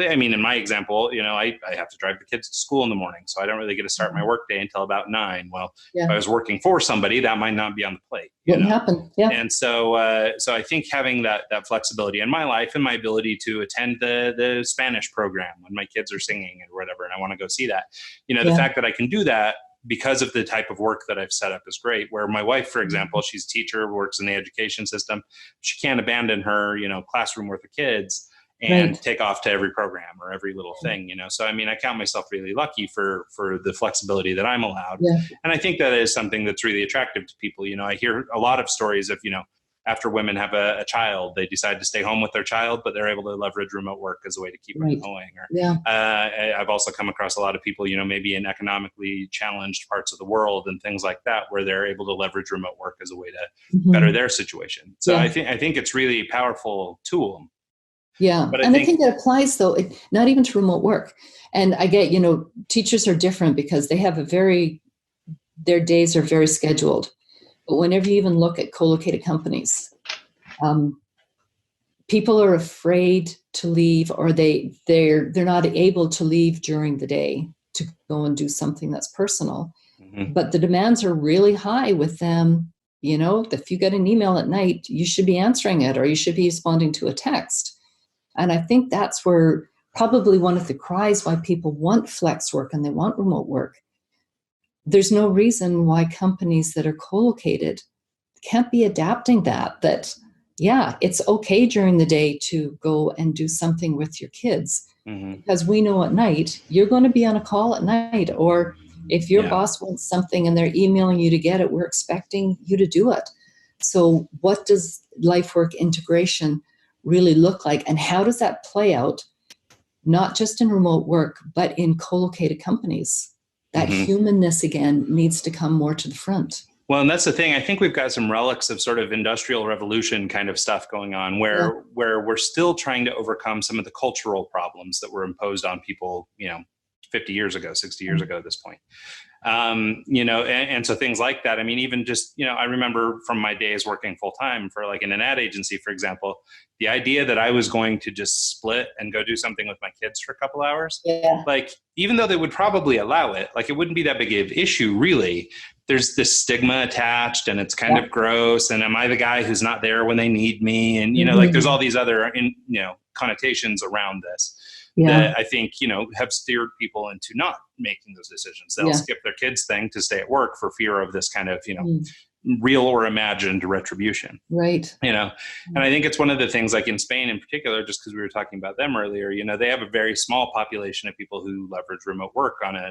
I mean, in my example, I have to drive the kids to school in the morning, so I don't really get to start my work day until about 9. Well, if I was working for somebody, that might not be on the plate. Wouldn't happen. Yeah. And so I think having that flexibility in my life and my ability to attend the Spanish program when my kids are singing or whatever, and I want to go see that, the fact that I can do that because of the type of work that I've set up is great. Where my wife, for example, she's a teacher, works in the education system. She can't abandon her, classroom worth of kids and take off to every program or every little thing, So, I mean, I count myself really lucky for the flexibility that I'm allowed. Yeah. And I think that is something that's really attractive to people. I hear a lot of stories of, after women have a child, they decide to stay home with their child, but they're able to leverage remote work as a way to keep it going. Or, I've also come across a lot of people, maybe in economically challenged parts of the world and things like that, where they're able to leverage remote work as a way to better their situation. So I think it's really a powerful tool. Yeah. But I think that applies, though, not even to remote work. And I get, teachers are different because they have their days are very scheduled. But whenever you even look at co-located companies, people are afraid to leave, or they're not able to leave during the day to go and do something that's personal. Mm-hmm. But the demands are really high with them. If you get an email at night, you should be answering it, or you should be responding to a text. And I think that's where probably one of the cries why people want flex work and they want remote work. There's no reason why companies that are co-located can't be adapting that, it's okay during the day to go and do something with your kids. Mm-hmm. Because we know at night, you're going to be on a call at night, or if your boss wants something and they're emailing you to get it, we're expecting you to do it. So what does life work integration really look like? And how does that play out, not just in remote work, but in co-located companies? That humanness, again, needs to come more to the front. Well, and that's the thing. I think we've got some relics of sort of industrial revolution kind of stuff going on where we're still trying to overcome some of the cultural problems that were imposed on people, 50 years ago, 60 years ago at this point. And so things like that. I mean, even just, I remember from my days working full time for like in an ad agency, for example, the idea that I was going to just split and go do something with my kids for a couple hours, like, even though they would probably allow it, like, it wouldn't be that big of an issue, really. There's this stigma attached and it's kind of gross. And am I the guy who's not there when they need me? And, like, there's all these other, connotations around this. That I think, have steered people into not making those decisions. They'll skip their kids' thing to stay at work for fear of this kind of, real or imagined retribution. Right. And I think it's one of the things, like in Spain in particular, just because we were talking about them earlier, they have a very small population of people who leverage remote work on a,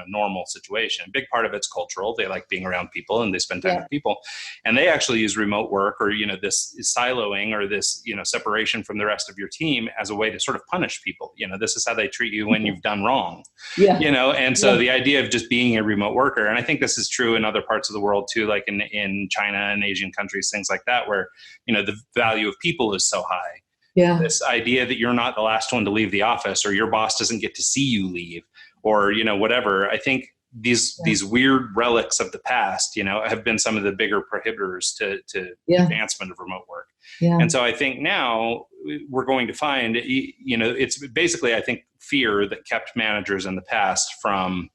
normal situation. A big part of it's cultural. They like being around people and they spend time with people. And they actually use remote work or, this siloing or this, separation from the rest of your team as a way to sort of punish people. This is how they treat you when you've done wrong. And so the idea of just being a remote worker, and I think this is true in other parts of the world too, like in China and Asian countries, things like that, where, the value of people is so high. This idea that you're not the last one to leave the office or your boss doesn't get to see you leave or, whatever. I think these weird relics of the past, have been some of the bigger prohibitors to advancement of remote work. And so I think now we're going to find, it's basically, I think, fear that kept managers in the past from,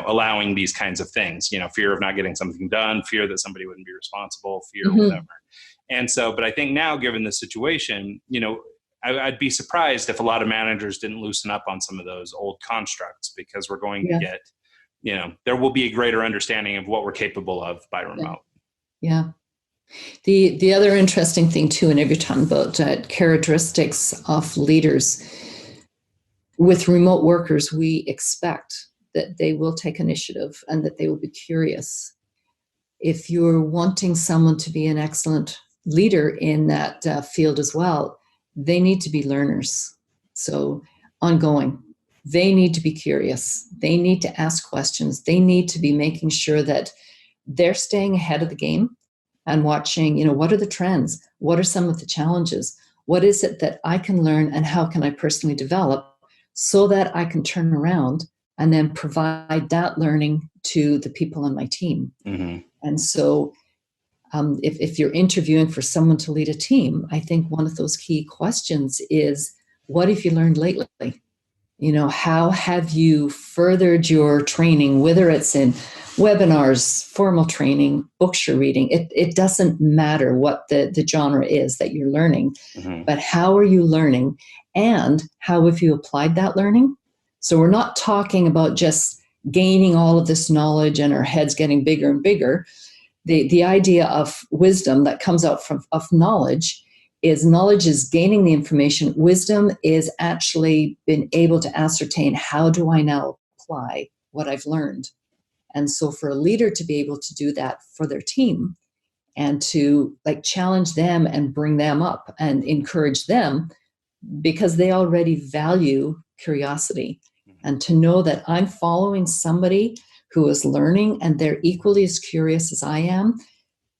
allowing these kinds of things, fear of not getting something done, fear that somebody wouldn't be responsible, fear, whatever. And so, but I think now, given the situation, I'd be surprised if a lot of managers didn't loosen up on some of those old constructs, because we're going to get, there will be a greater understanding of what we're capable of by remote. The other interesting thing too, and if you're talking about characteristics of leaders, with remote workers, we expect that they will take initiative and that they will be curious. If you're wanting someone to be an excellent leader in that field as well, they need to be learners. So ongoing, they need to be curious. They need to ask questions. They need to be making sure that they're staying ahead of the game and watching, what are the trends? What are some of the challenges? What is it that I can learn and how can I personally develop so that I can turn around and then provide that learning to the people on my team? And so if you're interviewing for someone to lead a team, I think one of those key questions is, what have you learned lately? How have you furthered your training, whether it's in webinars, formal training, books you're reading? It doesn't matter what the genre is that you're learning, but how are you learning and how have you applied that learning? So we're not talking about just gaining all of this knowledge and our heads getting bigger and bigger. The idea of wisdom that comes out of knowledge is gaining the information. Wisdom is actually being able to ascertain, how do I now apply what I've learned? And so for a leader to be able to do that for their team and to challenge them and bring them up and encourage them, because they already value curiosity, and to know that I'm following somebody who is learning and they're equally as curious as I am,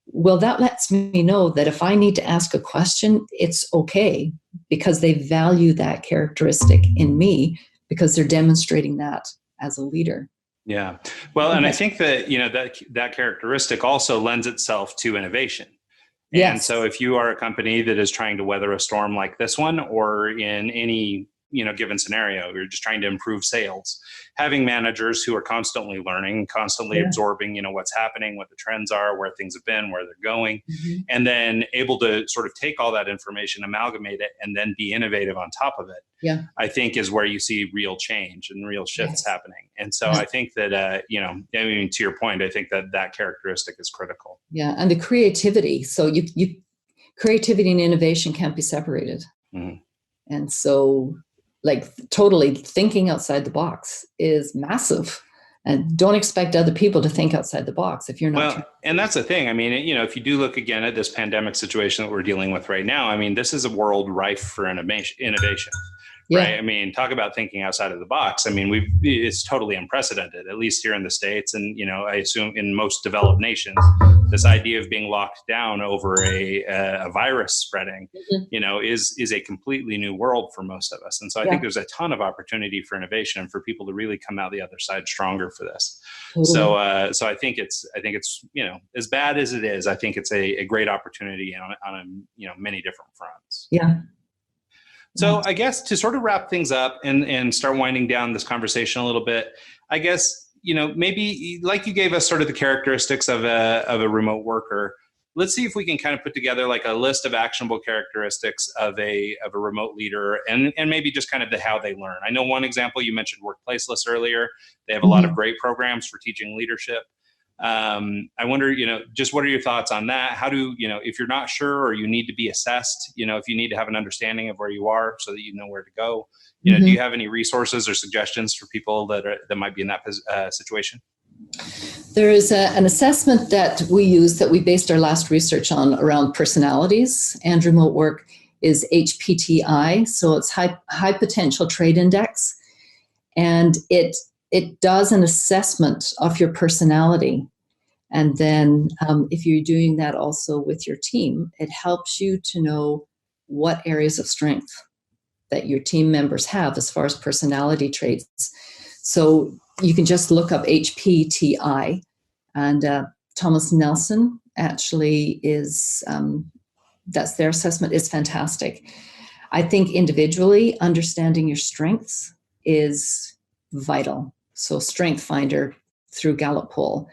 well, that lets me know that if I need to ask a question, it's okay, because they value that characteristic in me, because they're demonstrating that as a leader. Yeah. Well, and I think that, that characteristic also lends itself to innovation. And so if you are a company that is trying to weather a storm like this one, or in any, given scenario, you're just trying to improve sales, having managers who are constantly learning, constantly absorbing, what's happening, what the trends are, where things have been, where they're going, and then able to sort of take all that information, amalgamate it, and then be innovative on top of it, I think is where you see real change and real shifts happening. And so I think that, to your point, I think that characteristic is critical. Yeah. And the creativity. So you creativity and innovation can't be separated. And so totally thinking outside the box is massive, And don't expect other people to think outside the box if you're not. Well, and that's the thing. I mean, if you do look again at this pandemic situation that we're dealing with right now, I mean, this is a world rife for innovation. Yeah. Right. I mean, talk about thinking outside of the box. I mean, it's totally unprecedented, at least here in the States. And, I assume in most developed nations, this idea of being locked down over a virus spreading, is a completely new world for most of us. And so I think there's a ton of opportunity for innovation and for people to really come out the other side stronger for this. Totally. So I think it's, as bad as it is, I think it's a great opportunity on many different fronts. Yeah. So I guess to sort of wrap things up and start winding down this conversation a little bit, I guess, maybe like you gave us sort of the characteristics of a remote worker. Let's see if we can kind of put together like a list of actionable characteristics of a remote leader and maybe just kind of how they learn. I know one example, you mentioned Workplaceless earlier. They have a lot of great programs for teaching leadership. I wonder, just what are your thoughts on that? How do, if you're not sure or you need to be assessed, if you need to have an understanding of where you are so that you know where to go, do you have any resources or suggestions for people that might be in that situation? There is an assessment that we use that we based our last research on around personalities and remote work is HPTI. So it's high potential trait index. And it does an assessment of your personality. And then if you're doing that also with your team, it helps you to know what areas of strength that your team members have as far as personality traits. So you can just look up HPTI, and Thomas Nelson actually is, that's their assessment, is fantastic. I think individually understanding your strengths is vital. So Strength Finder through Gallup poll,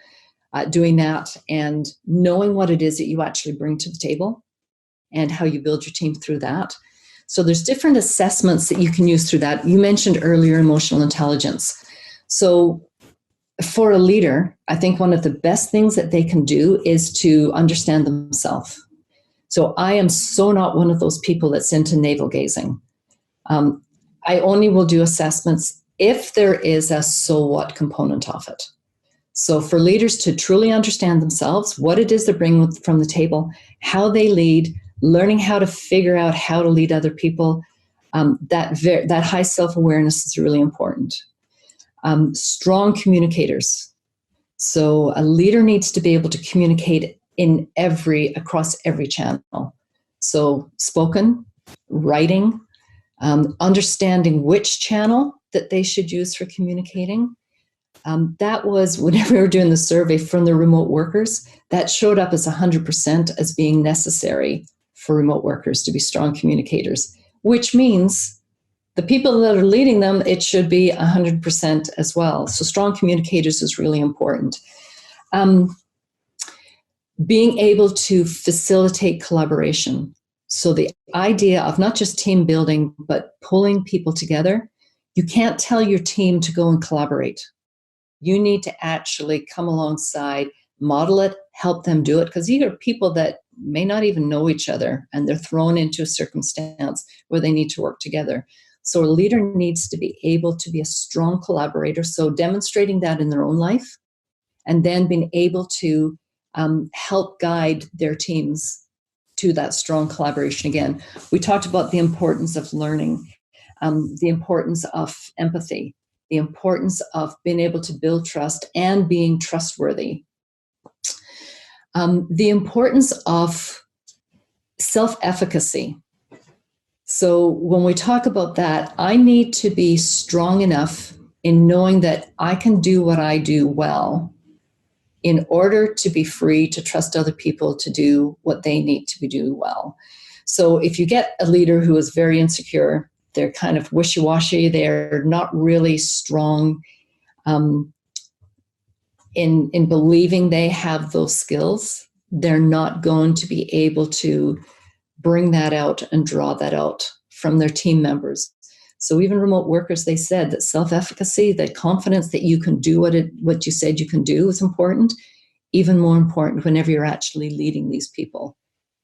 doing that and knowing what it is that you actually bring to the table and how you build your team through that. So there's different assessments that you can use through that. You mentioned earlier emotional intelligence. So for a leader, I think one of the best things that they can do is to understand themselves. So I am so not one of those people that's into navel gazing. I only will do assessments if there is a so what component of it. So for leaders to truly understand themselves, what it is they bring from the table, how they lead, learning how to figure out how to lead other people, that high self-awareness is really important. Strong communicators. So a leader needs to be able to communicate across every channel. So spoken, writing, understanding which channel that they should use for communicating. That was, whenever we were doing the survey from the remote workers, that showed up as 100% as being necessary for remote workers to be strong communicators, which means the people that are leading them, it should be 100% as well. So strong communicators is really important. Being able to facilitate collaboration. So the idea of not just team building, but pulling people together. You can't tell your team to go and collaborate. You need to actually come alongside, model it, help them do it, because these are people that may not even know each other and they're thrown into a circumstance where they need to work together. So a leader needs to be able to be a strong collaborator, so demonstrating that in their own life and then being able to help guide their teams to that strong collaboration again. We talked about the importance of learning, the importance of empathy, the importance of being able to build trust and being trustworthy. The importance of self-efficacy. So when we talk about that, I need to be strong enough in knowing that I can do what I do well in order to be free to trust other people to do what they need to do well. So if you get a leader who is very insecure, they're kind of wishy-washy, they're not really strong in believing they have those skills, they're not going to be able to bring that out and draw that out from their team members. So even remote workers, they said that self-efficacy, that confidence that you can do what you said you can do is important, even more important whenever you're actually leading these people.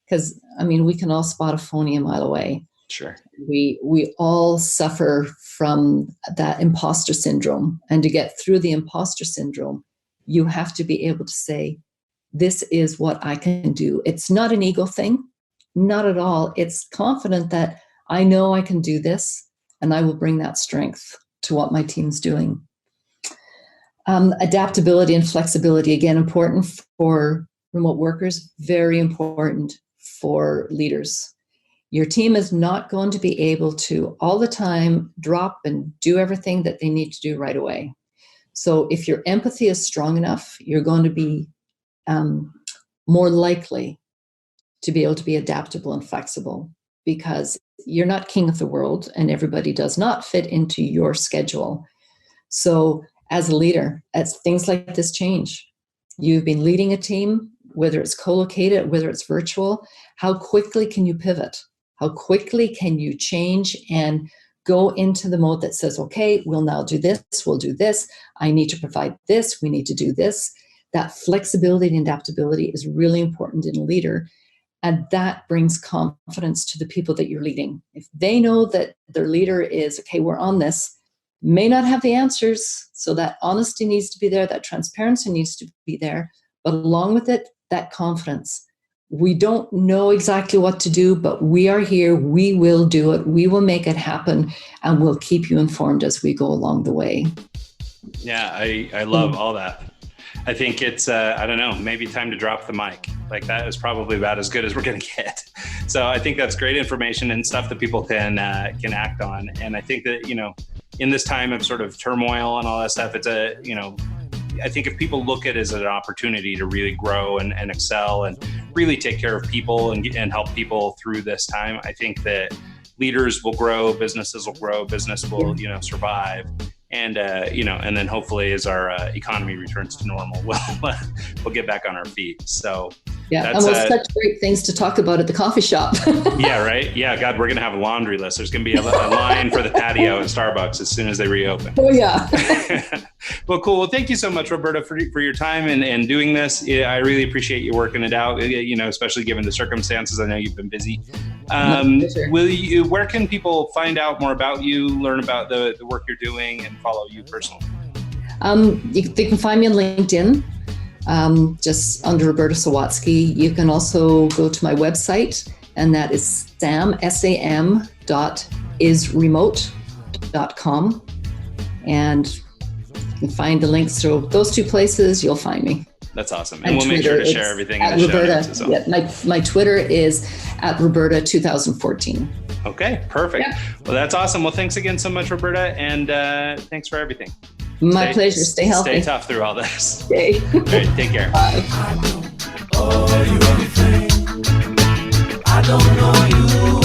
Because, I mean, we can all spot a phony a mile away. Sure. We all suffer from that imposter syndrome. And to get through the imposter syndrome, you have to be able to say, this is what I can do. It's not an ego thing, not at all. It's confident that I know I can do this, and I will bring that strength to what my team's doing. Adaptability and flexibility, again, important for remote workers, very important for leaders. Your team is not going to be able to all the time drop and do everything that they need to do right away. So if your empathy is strong enough, you're going to be more likely to be able to be adaptable and flexible, because you're not king of the world and everybody does not fit into your schedule. So as a leader, as things like this change, you've been leading a team, whether it's co-located, whether it's virtual, how quickly can you pivot? How quickly can you change and go into the mode that says, okay, we'll now do this, we'll do this, I need to provide this, we need to do this. That flexibility and adaptability is really important in a leader. And that brings confidence to the people that you're leading. If they know that their leader is, okay, we're on this, may not have the answers, so that honesty needs to be there, that transparency needs to be there, but along with it, that confidence. We don't know exactly what to do, but we are here, we will do it, we will make it happen, and we'll keep you informed as we go along the way. Yeah, I love all that. I think it's, I don't know, maybe time to drop the mic. Like, that is probably about as good as we're going to get. So I think that's great information and stuff that people can act on. And I think that, in this time of sort of turmoil and all that stuff, it's I think if people look at it as an opportunity to really grow and excel and really take care of people and help people through this time, I think that leaders will grow, businesses will grow, business will, survive. And, and then hopefully as our economy returns to normal, we'll get back on our feet. So yeah, and we'll such great things to talk about at the coffee shop. Yeah, right. Yeah, God, we're going to have a laundry list. There's going to be a line for the patio at Starbucks as soon as they reopen. Oh, yeah. Well, cool. Well, thank you so much, Roberta, for your time and doing this. I really appreciate you working it out, especially given the circumstances. I know you've been busy. Where can people find out more about you, learn about the work you're doing, and follow you personally? They can find me on LinkedIn, just under Roberta Sawatzky. You can also go to my website, and that is sam.isremote.com. And you can find the links through those two places. You'll find me. That's awesome. And we'll make sure to share everything in the show notes as well. Yeah, my Twitter is @Roberta2014. Okay, perfect. Yeah. Well, that's awesome. Well, thanks again so much, Roberta. And thanks for everything. My pleasure. Stay healthy. Stay tough through all this. Okay. All right, take care. Bye. I don't know you.